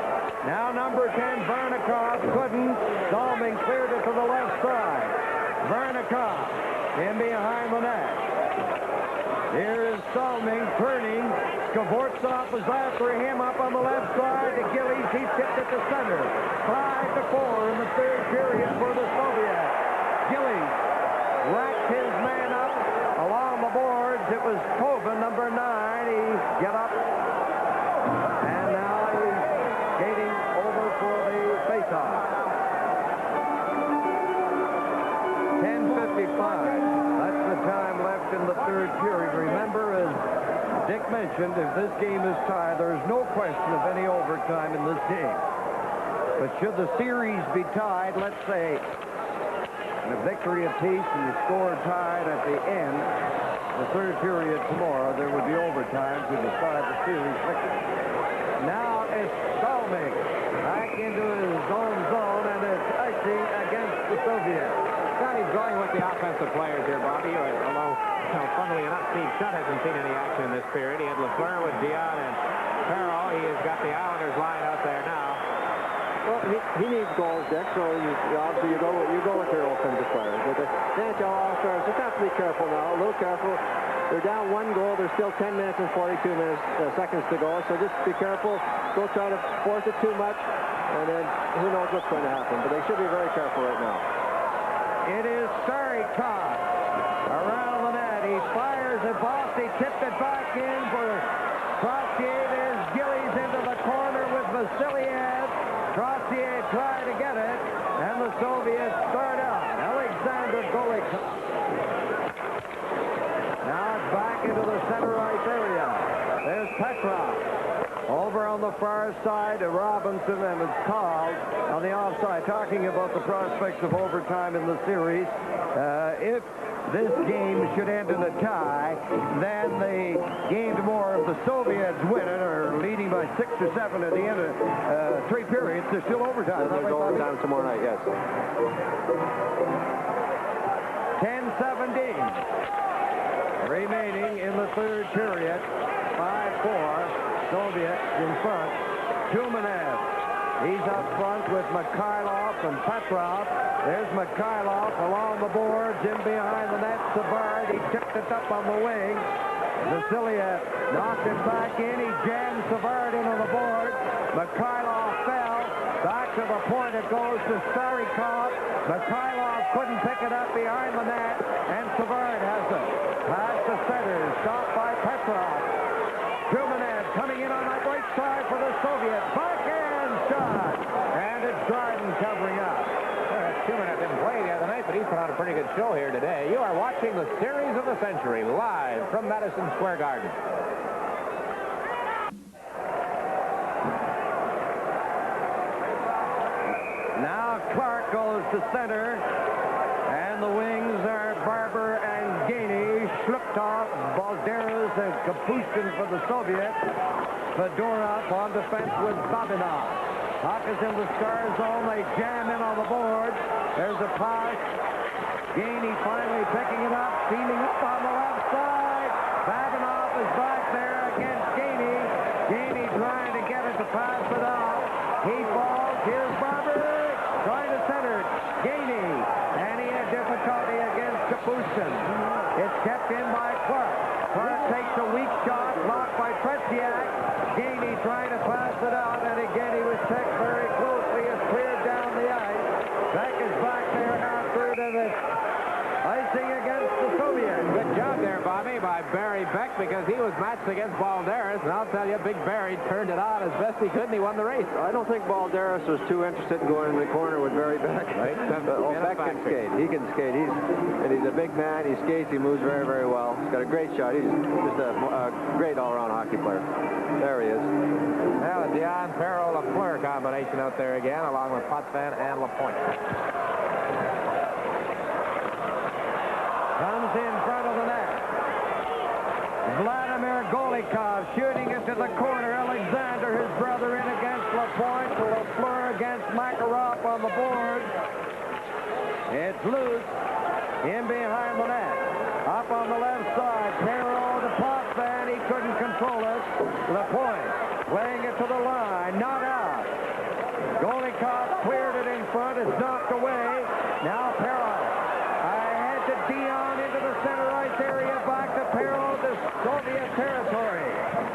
Now number 10, Vernikov, couldn't. Salming cleared it to the left side. Vernikov in behind the net. Here is Salming turning. Skvortsov is after him up on the left side to Gillies. He tipped it to center. 5-4 in the third period for the Soviets. Gillies racked his man up along the boards. It was Koven, number 9. He get up. And now he's skating over for the faceoff. 10:55. That's the time left in the third period. Remember, as Dick mentioned, if this game is tied, there's no question of any overtime in this game. But should the series be tied, let's say, a victory apiece and the score tied at the end, the third period tomorrow, there would be overtime to decide the series victory. Now it's Salming back into his own zone, and it's icing against the Soviets. Now he's going with the offensive players here, Bobby, although, funnily enough, Steve Shutt hasn't seen any action in this period. He had Lafleur with Dion and Perro. He has got the Islanders line out there now. Well, he needs goals, Dick, so obviously you go with your offensive players. But the NHL All-Stars just have to be careful now, a little careful. They're down 1 goal. There's still 10 minutes and 42 seconds to go, so just be careful. Don't try to force it too much, and then who knows what's going to happen. But they should be very careful right now. It is Starikov around the net. He fires it. Bossy tipped it back in for Crossier. There's Gillies into the corner with Vasiliev. Crossier tried to get it, and the Soviets start out. Alexander Golikov. Now it's back into the center right area. There's Petrov. Over on the far side, Robinson, and it's called on the offside. Talking about the prospects of overtime in the series. If this game should end in a tie, then the game tomorrow, if the Soviets win it, or leading by 6 or 7 at the end of 3 periods, there's still overtime. There's overtime tomorrow night, yes. 10:17 remaining in the third period. 5-4. Soviets in front. Tumanev. He's up front with Mikhailov and Petrov. There's Mikhailov along the boards, in behind the net. Savard, he tipped it up on the wing. Vasiliev knocked it back in. He jammed Savard in on the board. Mikhailov fell. Back to the point it goes to Starikov. Mikhailov couldn't pick it up behind the net, and Savard has it. Pass to center, stopped by Petrov. Tumanev coming in on that right side for the Soviets. Backhand shot. And it's Dryden covering up. Tumanev didn't play the other night, but he's put on a pretty good show here today. You are watching the Series of the Century live from Madison Square Garden. to center. And the wings are Barber and Gainey. Shluptov, Balderas, and Kapustin for the Soviets. Fedorov on defense with Babinov. Puck is in the star zone. They jam in on the board. There's a pass. Gainey finally picking it up, feeding up on the left side. Babinov is back there against Gainey. Gainey trying to get it to pass it out. He falls. Here's Barber trying to center. Gainey. And he had difficulty against Kapustin. It's kept in by Clark. Clark takes a weak shot, blocked by Tretiak. Gainey trying to pass it out, and again he was checked very closely. It's cleared down the ice. Beck is back there after the icing against the Soviets. Good job there, Bobby, by Barry Beck, because he was matched against Balderas, and I'll tell you, Big Barry turned it on as best he could, and he won the race. I don't think Balderas was too interested in going in the corner with Barry Beck. Right. Beck can skate. He can skate. He's a big man. He skates. He moves very, very well. He's got a great shot. He's just a great all-around hockey player. There he is. Well, a Dion Perreault-Lafleur combination out there again, along with Potvin and Lapointe. Comes in front of the net. Vladimir Golikov shooting it to the corner. Alexander, his brother, in against Lapointe. Lafleur against Makarov on the board. It's loose. In behind the net. Up on the left side. Perreault to Potvin. He couldn't control it. Lapointe playing it to the line. Not out. Golikov cleared it in front. It's knocked away. Now Perreault. Ahead to Dion into the center ice area. Back to Perreault to Soviet territory.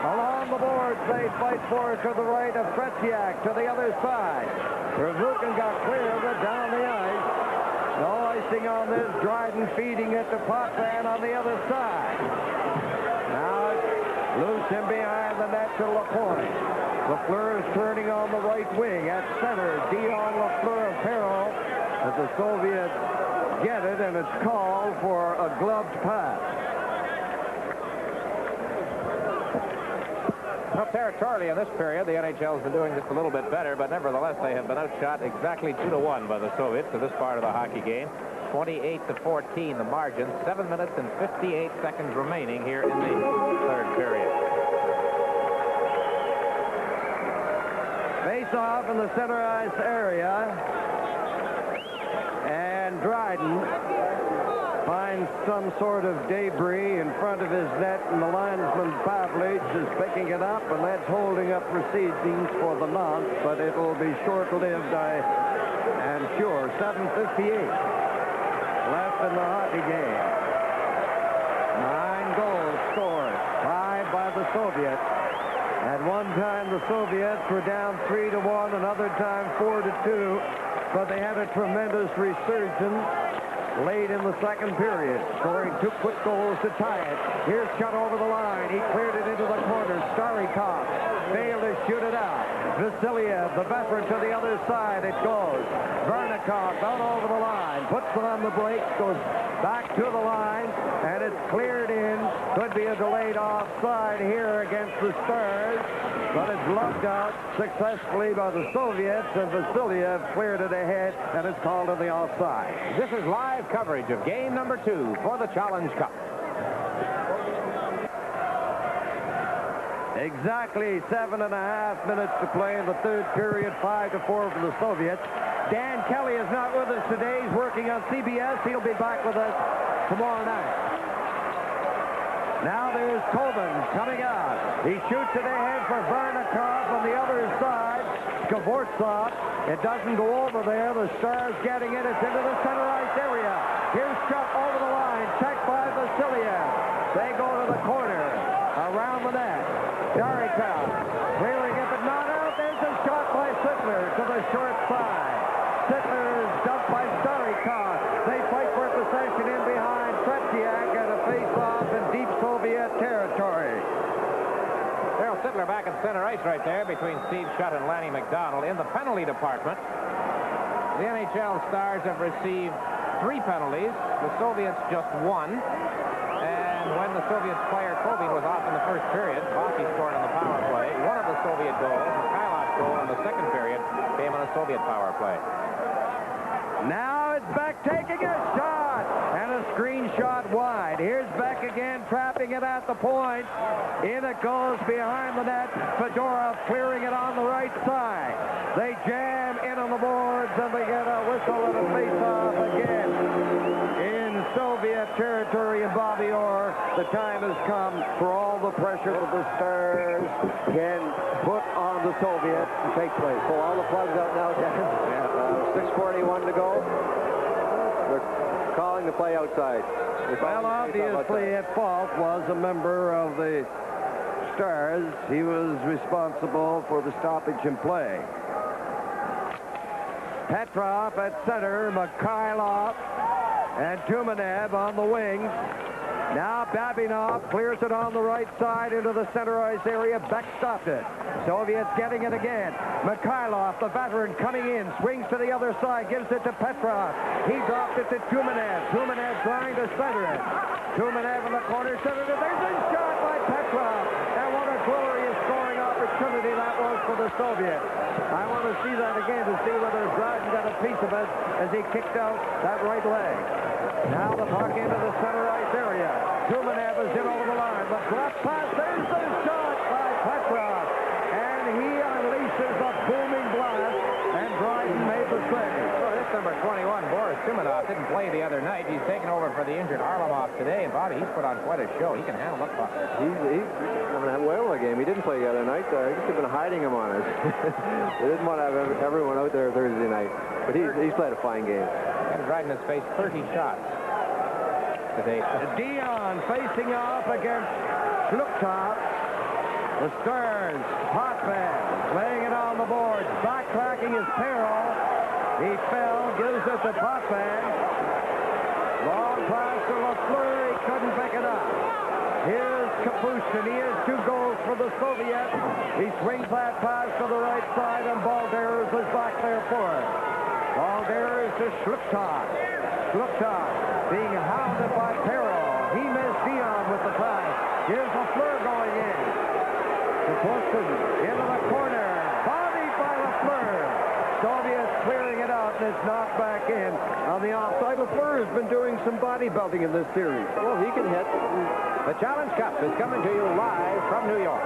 Along the boards they fight for it to the right of Tretiak to the other side. Ravukin got clear of it down the ice. No icing on this. Dryden feeding it to Potvin on the other side. Now it's loose in behind the net to Lapointe. Lafleur is turning on the right wing at center. Dion, Lafleur, and Perreault. As the Soviets get it, and it's called for a gloved pass. Well, territorially in this period, the NHL has been doing just a little bit better, but nevertheless, they have been outshot exactly 2-1 by the Soviets to this part of the hockey game. 28-14, the margin. 7 minutes and 58 seconds remaining here in the third period. Face-off in the center ice area. And Dryden finds some sort of debris in front of his net, and the linesman Pavlich is picking it up, and that's holding up proceedings for the nonce, but it will be short-lived, I am sure. 7:58 left in the hockey game. 9 goals scored, 5 by the Soviets. At one time, the Soviets were down 3-1, another time 4-2, but they had a tremendous resurgence late in the second period, scoring 2 quick goals to tie it. Here's shot over the line. He cleared it into the corner. Starikov failed to shoot it out. Vasiliev, the veteran, to the other side. It goes. Vernikov out over the line. Puts it on the brakes. Goes back to the line. And it's cleared in. Could be a delayed offside here against the Stars. But it's lugged out successfully by the Soviets. And Vasiliev cleared it ahead. And it's called to the offside. This is live coverage of game number 2 for the Challenge Cup. Exactly 7.5 minutes to play in the third period. 5-4 for the Soviets. Dan Kelly is not with us today. He's working on CBS. He'll be back with us tomorrow night. Now there's Coben coming out. He shoots it ahead for Vernikov on the other side. Skvortsov. It doesn't go over there. The Stars getting it. It's into the center ice area. Here's shot over the line. Checked by Vasiliev. They go to the corner. Around the net. Starikov clearing it, but not out. There's a shot by Sittler to the short side. Sittler is dumped by Starikov. They fight for possession in behind Tretiak and a face-off in deep Soviet territory. Daryl Sittler back at center ice right there between Steve Shutt and Lanny McDonald. In the penalty department, the NHL Stars have received 3 penalties. The Soviets just 1. And when the Soviet player Kovin was off in the first period, Bossy scored on the power play. One of the Soviet goals, Mikhailov's goal in the second period, came on a Soviet power play. Now it's Beck taking a shot, and a screen shot wide. Here's Beck again, trapping it at the point. In it goes behind the net. Fedorov clearing it on the right side. They jam in on the boards, and they get a whistle and a face-off again. In Soviet territory in Bobby Orr, the time has come for all the pressure that the Stars can put on the Soviets to take place. Pull all the plugs out now, Dennis. 6:41 to go. They're calling the play outside. Well, obviously at fault was a member of the Stars. He was responsible for the stoppage in play. Petrov at center, Mikhailov and Tumanev on the wings. Now Babinov clears it on the right side into the center ice area. Beck stopped it. Soviets getting it again. Mikhailov, the veteran, coming in, swings to the other side, gives it to Petrov. He dropped it to Tumanev. Tumanev trying to center it. Tumanev in the corner, centered it. There's a shot by Petrov. And what a glorious scoring opportunity that was for the Soviets. I want to see that again to see whether Dryden got a piece of it as he kicked out that right leg. Now the puck into the center ice area. Tumanev is in over the line, but drop pass. There's the shot by Petrov. And he unleashes a booming blast, and Dryden made the save. Well, this number 21, Boris Tumanov, didn't play the other night. He's taken over for the injured Arlamov today, and Bobby, he's put on quite a show. He can handle the puck. He's having a well of a game. He didn't play the other night. They just have been hiding him on us. They didn't want to have everyone out there Thursday night. But he's played a fine game. And Dryden has faced 30 shots today. Dion facing off against Schluchtop. The Stars, Potvin, laying it on the boards, backtracking his peril. He fell, gives it to Potvin. Long pass to Lafleur, he couldn't pick it up. Here's Kapustin, he has 2 goals for the Soviets. He swings that pass to the right side, and Balderas is back there for it. Balderas to Schluchtop. Schluchtop being hounded by Peril. He missed Dion with the pass. Here's Lafleur going in. Kapustin into the corner. Bodied by Lafleur. Soviets clearing it out, and it's knocked back in on the offside. Lafleur has been doing some bodybuilding in this series. Well, he can hit. The Challenge Cup is coming to you live from New York.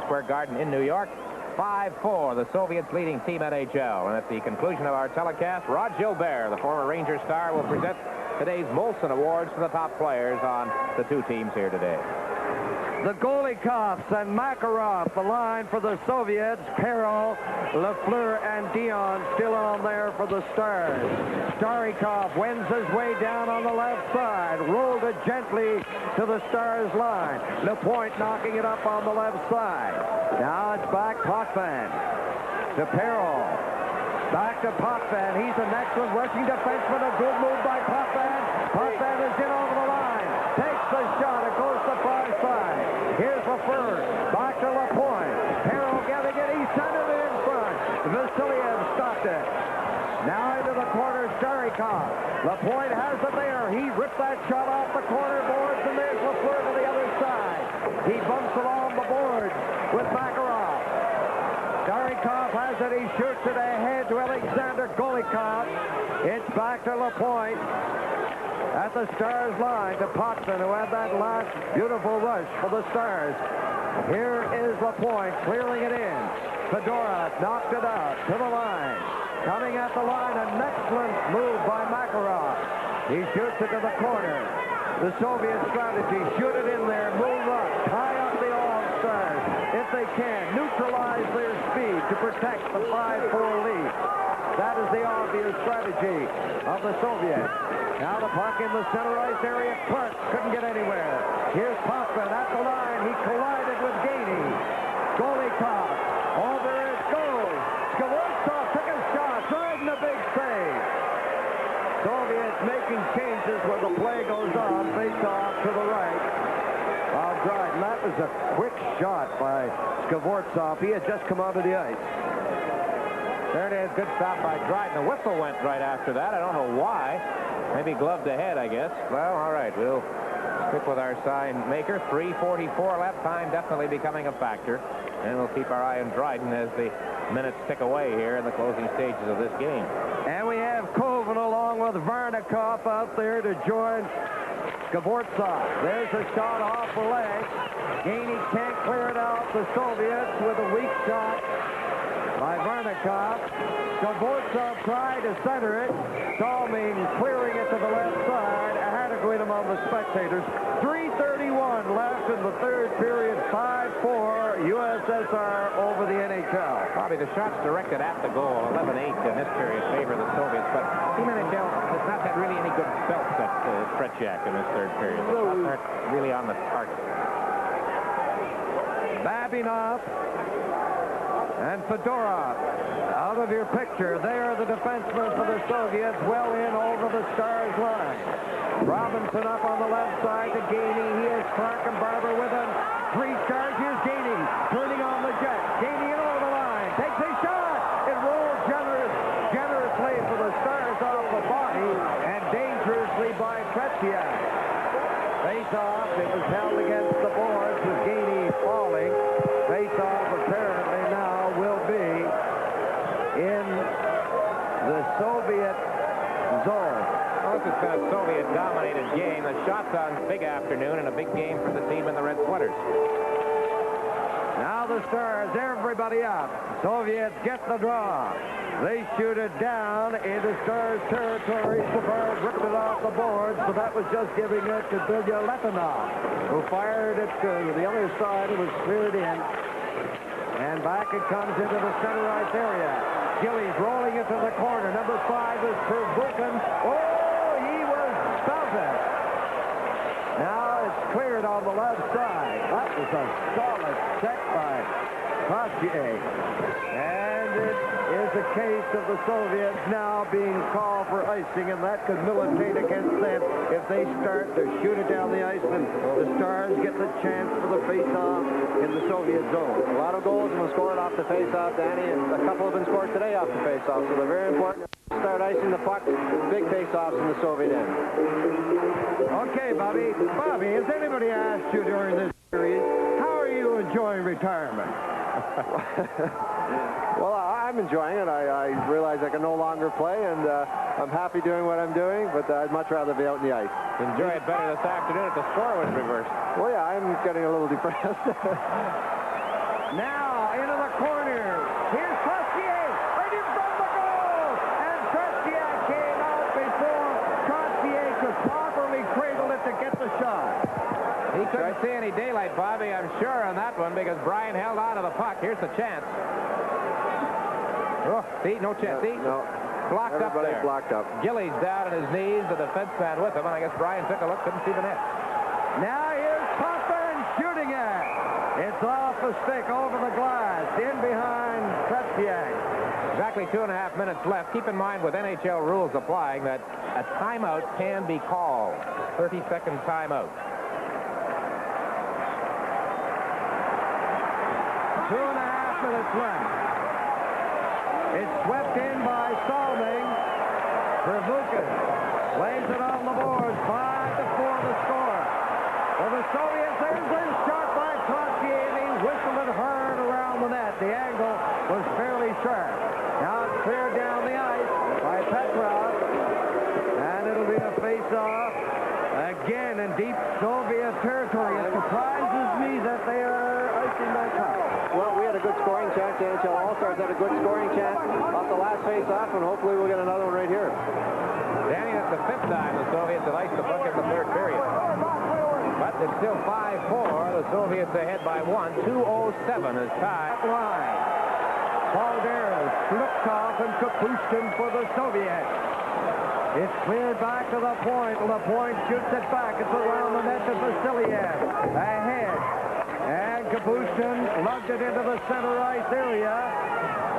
Square Garden in New York. 5-4, the Soviets leading Team NHL. And at the conclusion of our telecast, Rod Gilbert, the former Ranger star, will present today's Molson Awards to the top players on the 2 teams here today. The Golikovs and Makarov, the line for the Soviets. Peril, Lafleur, and Dion still on there for the Stars. Starikov wins his way down on the left side. Rolled it gently to the Stars line. LaPointe knocking it up on the left side. Now it's back Potvin to Peril. Back to Potvin. He's an excellent rushing defenseman. A good move by Potvin. Potvin is in over the line. Takes the shot. It goes to the far side. Here's Lafleur. Back to LaPointe. Peril getting it. He centered it in front. Vasiliev stopped it. Now into the corner, Starikov. LaPointe has it there. He ripped that shot off the corner boards, and there's Lafleur to the other side. He bumps along the boards with Makarov. Starikov has it. He shoots it ahead to Alexander Golikov. It's back to LaPointe at the Stars line to Potvin, who had that last beautiful rush for the Stars. Here is LaPointe clearing it in. Fedorov knocked it out to the line. Coming at the line, an excellent move by Makarov. He shoots it to the corner. The Soviet strategy, shoot it in there, move up, tie up the All-Stars if they can, neutralize their speed to protect the 5-4 lead. That is the obvious strategy of the Soviets. Now the puck in the center ice area. Clark couldn't get anywhere. Here's Potvin at the line. He collided with Gainey. Golikov. Over it goes. Skvortsov took a shot. Dryden a big save. Soviets making changes where the play goes on. Face off to the right of Dryden. That was was a quick shot by Skvortsov. He had just come out of the ice. There it is. Good stop by Dryden. The whistle went right after that. I don't know why. Maybe gloved ahead, I guess. Well, all right. We'll stick with our sign maker. 3:44 left. Time definitely becoming a factor. And we'll keep our eye on Dryden as the minutes tick away here in the closing stages of this game. And we have Koven along with Varnikov out there to join Skvortsov. There's a shot off the leg. Gainey can't clear it out. The Soviets with a weak shot by Varnikov. Skvortsov tried to center it. Salming clearing it to the left side. I had to greet him on the spectators. 3:31 left in the third period. 5-4 USSR over the NHL. Probably the shots directed at the goal. 11-8 in this period favor the Soviets. But Team NHL has not had really any good belts at Stretchak in this third period. The shots aren't really on the target. Babinov and Fedorov out of your picture. They are the defensemen for the Soviets, well in over the Stars line. Robinson up on the left side to Gainey. He has Clark and Barber with him. 3 Stars. Here's Gainey turning on the jet. Gainey in over the line. Takes a shot. It rolls generously for the Stars off the body and dangerously by Tretiak. Face off. It was held against the boards with Gainey falling. Face off apparently now will be in the Soviet zone. Well, this has been a Soviet-dominated game. The shots on big afternoon and a big game for the team in the red sweaters. Now the Stars, everybody up. Soviets get the draw. They shoot it down into Stars territory. Savard ripped it off the board, so that was just giving it to Bilya Letanov, who fired it to the other side. It was cleared in. And back it comes into the center ice area. Gillies rolling it to the corner. Number 5 is Pervukin. Oh, he was belted. Now it's cleared on the left side. That was a solid check by Kossier. And it is a case of the Soviets now being called for icing, and that could militate against them if they start to shoot it down the ice, and the Stars get the chance for the face-off in the Soviet zone. A lot of goals have been scored off the face-off, Danny, and a couple have been scored today off the face-off, so they're very important. Start icing the puck. Big face-offs in the Soviet end. Okay, Bobby. Bobby, has anybody asked you during this period, how are you enjoying retirement? Well, I'm enjoying it. I realize I can no longer play, and I'm happy doing what I'm doing, but I'd much rather be out in the ice. Enjoy it better this afternoon if the score was reversed. Well, yeah, I'm getting a little depressed. Now, into the corner. Here's Kossier, right in front of the goal. And Tretiak came out before Kossier could properly cradle it to get the shot. He couldn't see any daylight, Bobby, I'm sure, on that one, because Brian held on to the puck. Here's the chance. Oh, see, no chance. See? No. Blocked up there. Blocked up. Gillies down on his knees, the defense man with him, and I guess Brian took a look, couldn't see the net. Now here's Potvin shooting it. It's off the stick, over the glass, in behind Tretiak. Exactly 2.5 minutes left. Keep in mind, with NHL rules applying, that a timeout can be called. 30-second timeout. 2.5 minutes left. It's swept in by Salming. Pervukin lays it on the boards. 5-4 the score. For the Soviets, there's a shot by Kossier, and he whistled it hard around the net. The angle was fairly sharp. Now it's cleared down the ice by Petrov, and it'll be a face-off again in deep Soviet territory. It surprises me that they are icing that puck. Well, we had a good scoring chance. The NHL All-Stars had a good scoring chance off the last face-off, and hopefully we'll get another one right here. Danny, that's the 5th time the Soviets have iced the puck in the third period. But it's still 5-4. The Soviets ahead by 1. 2:07 is tied. Line. Balderas, Slipkov, and Kapushkin for the Soviets. It's cleared back to the point. LaPointe shoots it back. It's around the net to Vasiliev. Ahead. And Kapushkin lugged it into the center ice area.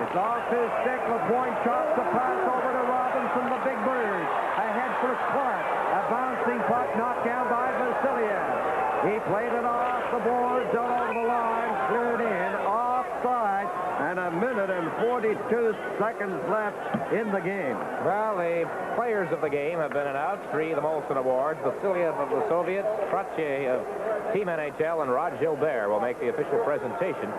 It's off his stick. LaPointe chops the pass over to Robinson, the big bird. Ahead for Clark. A bouncing puck knocked down by Vasiliev. He played it off the boards, out over the line, cleared in, offside, and 1:42 left in the game. Well, the players of the game have been announced. 3 of the Molson Awards. Vasiliev of the Soviets, Trottier of Team NHL, and Rod Gilbert will make the official presentation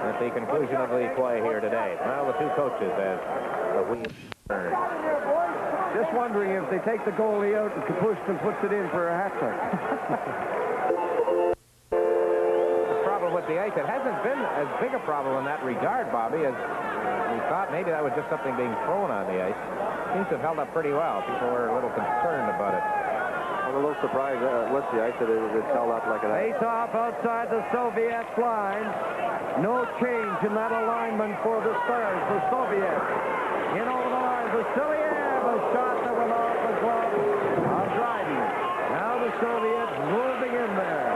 at the conclusion of the play here today. Well, the 2 coaches as the wheels turn. Just wondering if they take the goalie out and Kapushkin and puts it in for a hat trick. The problem with the ice, it hasn't been as big a problem in that regard, Bobby, as we thought. Maybe that was just something being thrown on the ice. Seems to have held up pretty well. People were a little concerned about it. I'm a little surprised with the ice that it's held up like that. Face-off outside the Soviet line. No change in that alignment for the Stars. The Soviets in over the line. Vasiliev, a shot that went off the glove of Dryden. Now the Soviets moving in there.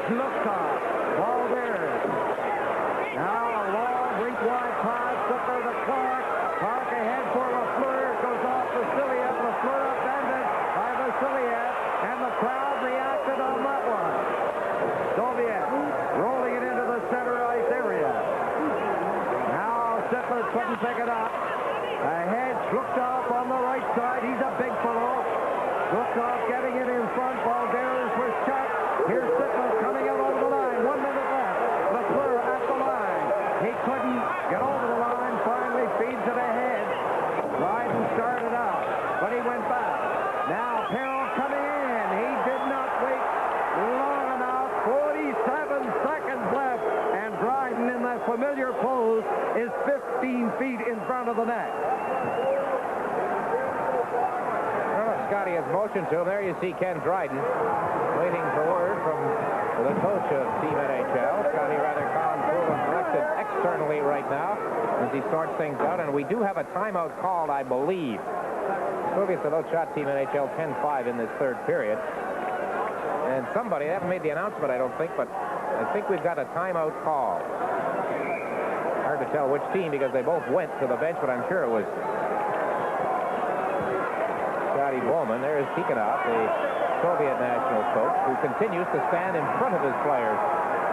Zlukov, Valder. Now a long rink-wide pass, Zipper to Clark. Clark ahead for Lafleur. Goes off Vasiliev. Lafleur upended by Vasiliev. And the crowd reacted on that one. Soviet rolling it into the center ice area. Now Zipper couldn't pick it up. Ahead, Zlukov on the right side. He's a big fellow. Zlukov getting it in front. Valderas was checked. Here's Zipper coming out over the line. 1 minute left. Lafleur at the line. He couldn't get over the line. Finally feeds it ahead. Dryden started out, but he went back. Now Peril coming in. He did not wait long enough. 47 seconds left. And Dryden in that familiar pose is 15 feet in front of the net. Well, Scotty has motioned to him. There you see Ken Dryden waiting for word from the coach of Team NHL. Scotty rather calm, cool, and collected externally right now as he sorts things out. And we do have a timeout called, I believe. Soviets have outshot Team NHL 10-5 in this 3rd period. And somebody, they haven't made the announcement, I don't think, but I think we've got a timeout call. Hard to tell which team because they both went to the bench, but I'm sure it was Scotty Bowman. There is Tikhonov, the Soviet national coach, who continues to stand in front of his players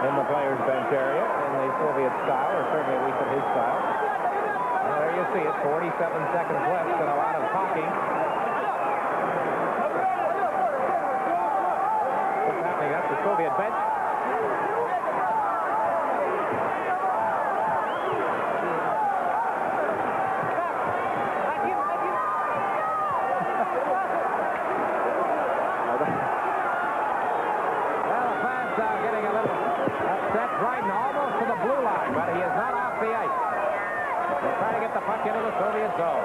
in the players' bench area in the Soviet style, or certainly at least in his style. Well, there you see it, 47 seconds left and a lot of talking. What's happening? That's the Soviet bench. Into the Soviet zone.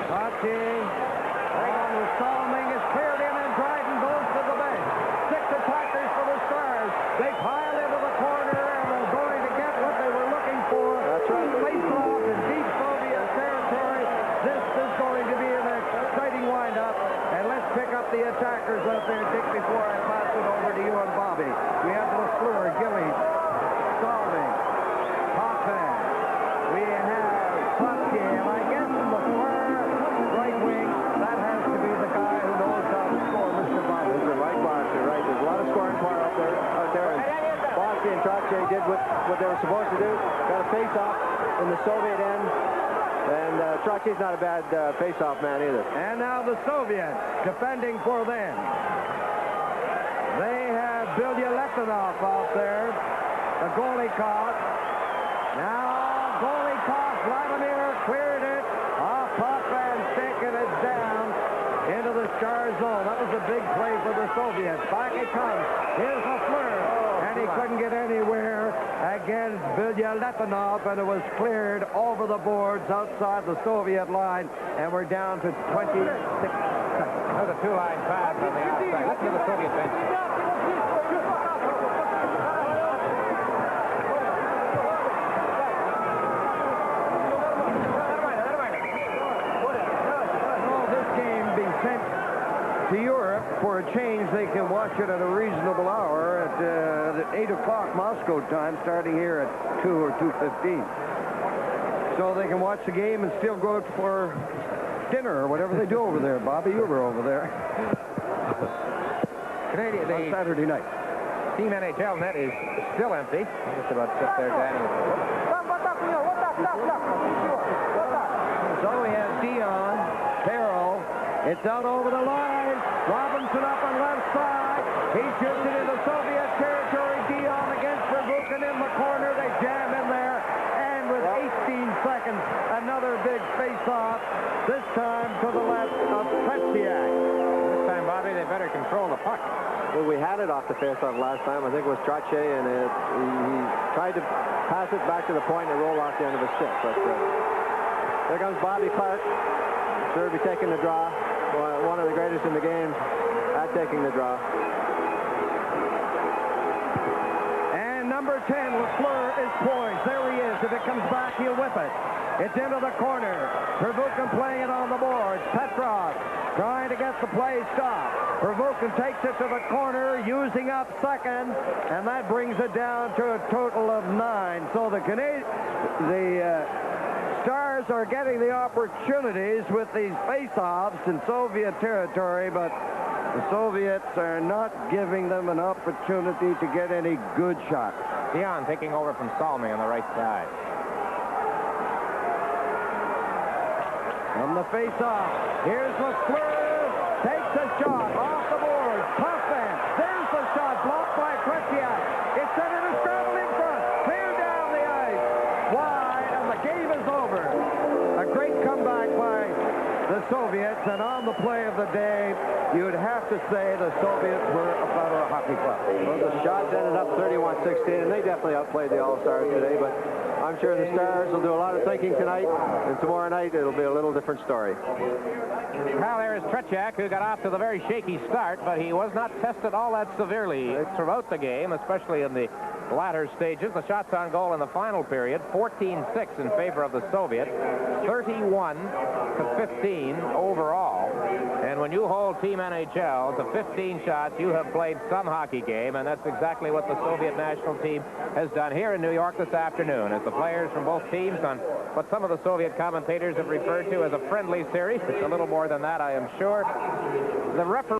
Trottier, Reagan was stalling, is cleared in, and Dryden goes to the bench. 6 attackers for the Stars. They pile into the corner, and they're going to get what they were looking for. That's right. Face-off in deep Soviet territory. This is going to be an exciting wind-up. And let's pick up the attackers out there, Dick, before I pass it over to you and Bobby. We have Lafleur, Gillies, Stalling, Hoffman. We have Trottier, and I guess in the far right wing, that has to be the guy who knows how to score, Mr. Bobby. He's the right boxer, right? There's a lot of scoring power out there. And Bossy and Trottier did what they were supposed to do. Got a face-off in the Soviet end. And Trottier's not a bad face-off man either. And now the Soviets defending for them. They have Bilyaletdinov out there, the goalie caught. Now goalie caught. Vladimir cleared it off puck and taking it down into the Star zone. That was a big play for the Soviets. Back it comes. Here's Lafleur. And he couldn't get anywhere against Bilyaletdinov, and it was cleared over the boards outside the Soviet line, and we're down to 26 seconds. There's a 2-line pass on the outside. Listen to the Soviet bench. To Europe for a change. They can watch it at a reasonable hour at 8 o'clock Moscow time, starting here at 2 or 2:15. So they can watch the game and still go out for dinner or whatever they do over there. Bobby, you were over there. Canadian, on Saturday night. Team NHL net is still empty. Just about sit there, Danny. So we have Dion, Carroll. It's out over the line. Robinson up on left side. He shoots it into Soviet territory. Dion against Verbuchen in the corner. They jam in there. And with 18 seconds, another big face-off. This time to the left of Tretiak. This time, Bobby, they better control the puck. Well, we had it off the face-off last time. I think it was Trache, and he tried to pass it back to the point and roll off the end of his stick. But there comes Bobby Clark. Sure be taking the draw. One of the greatest in the game at taking the draw. And number 10, Lafleur, is poised. There he is. If it comes back, he'll whip it. It's into the corner. Verbuchen playing it on the boards. Petrov trying to get the play stopped. Verbuchen takes it to the corner, using up second, and that brings it down to a total of 9. So the Stars are getting the opportunities with these face-offs in Soviet territory, but the Soviets are not giving them an opportunity to get any good shots. Dion taking over from Salmi on the right side. From the face-off, here's Lafleur, takes a shot off the board, tough man, there's the shot, blocked by Tretiak. It's sent in a scramble in front, clear down the ice, wide, and the game is over. A great comeback by the Soviets, and on the play of the day, you'd have to say the Soviets were a better hockey club. Well, the shots ended up 31-16, and they definitely outplayed the All-Stars today, but I'm sure the Stars will do a lot of thinking tonight, and tomorrow night it'll be a little different story. Well, there is Tretiak, who got off to the very shaky start, but he was not tested all that severely throughout the game, especially in the latter stages. The shots on goal in the final period, 14-6 in favor of the Soviets, 31-15 overall. And when you hold Team NHL to 15 shots, you have played some hockey game, and that's exactly what the Soviet national team has done here in New York this afternoon. As the players from both teams on what some of the Soviet commentators have referred to as a friendly series, it's a little more than that, I am sure. The referee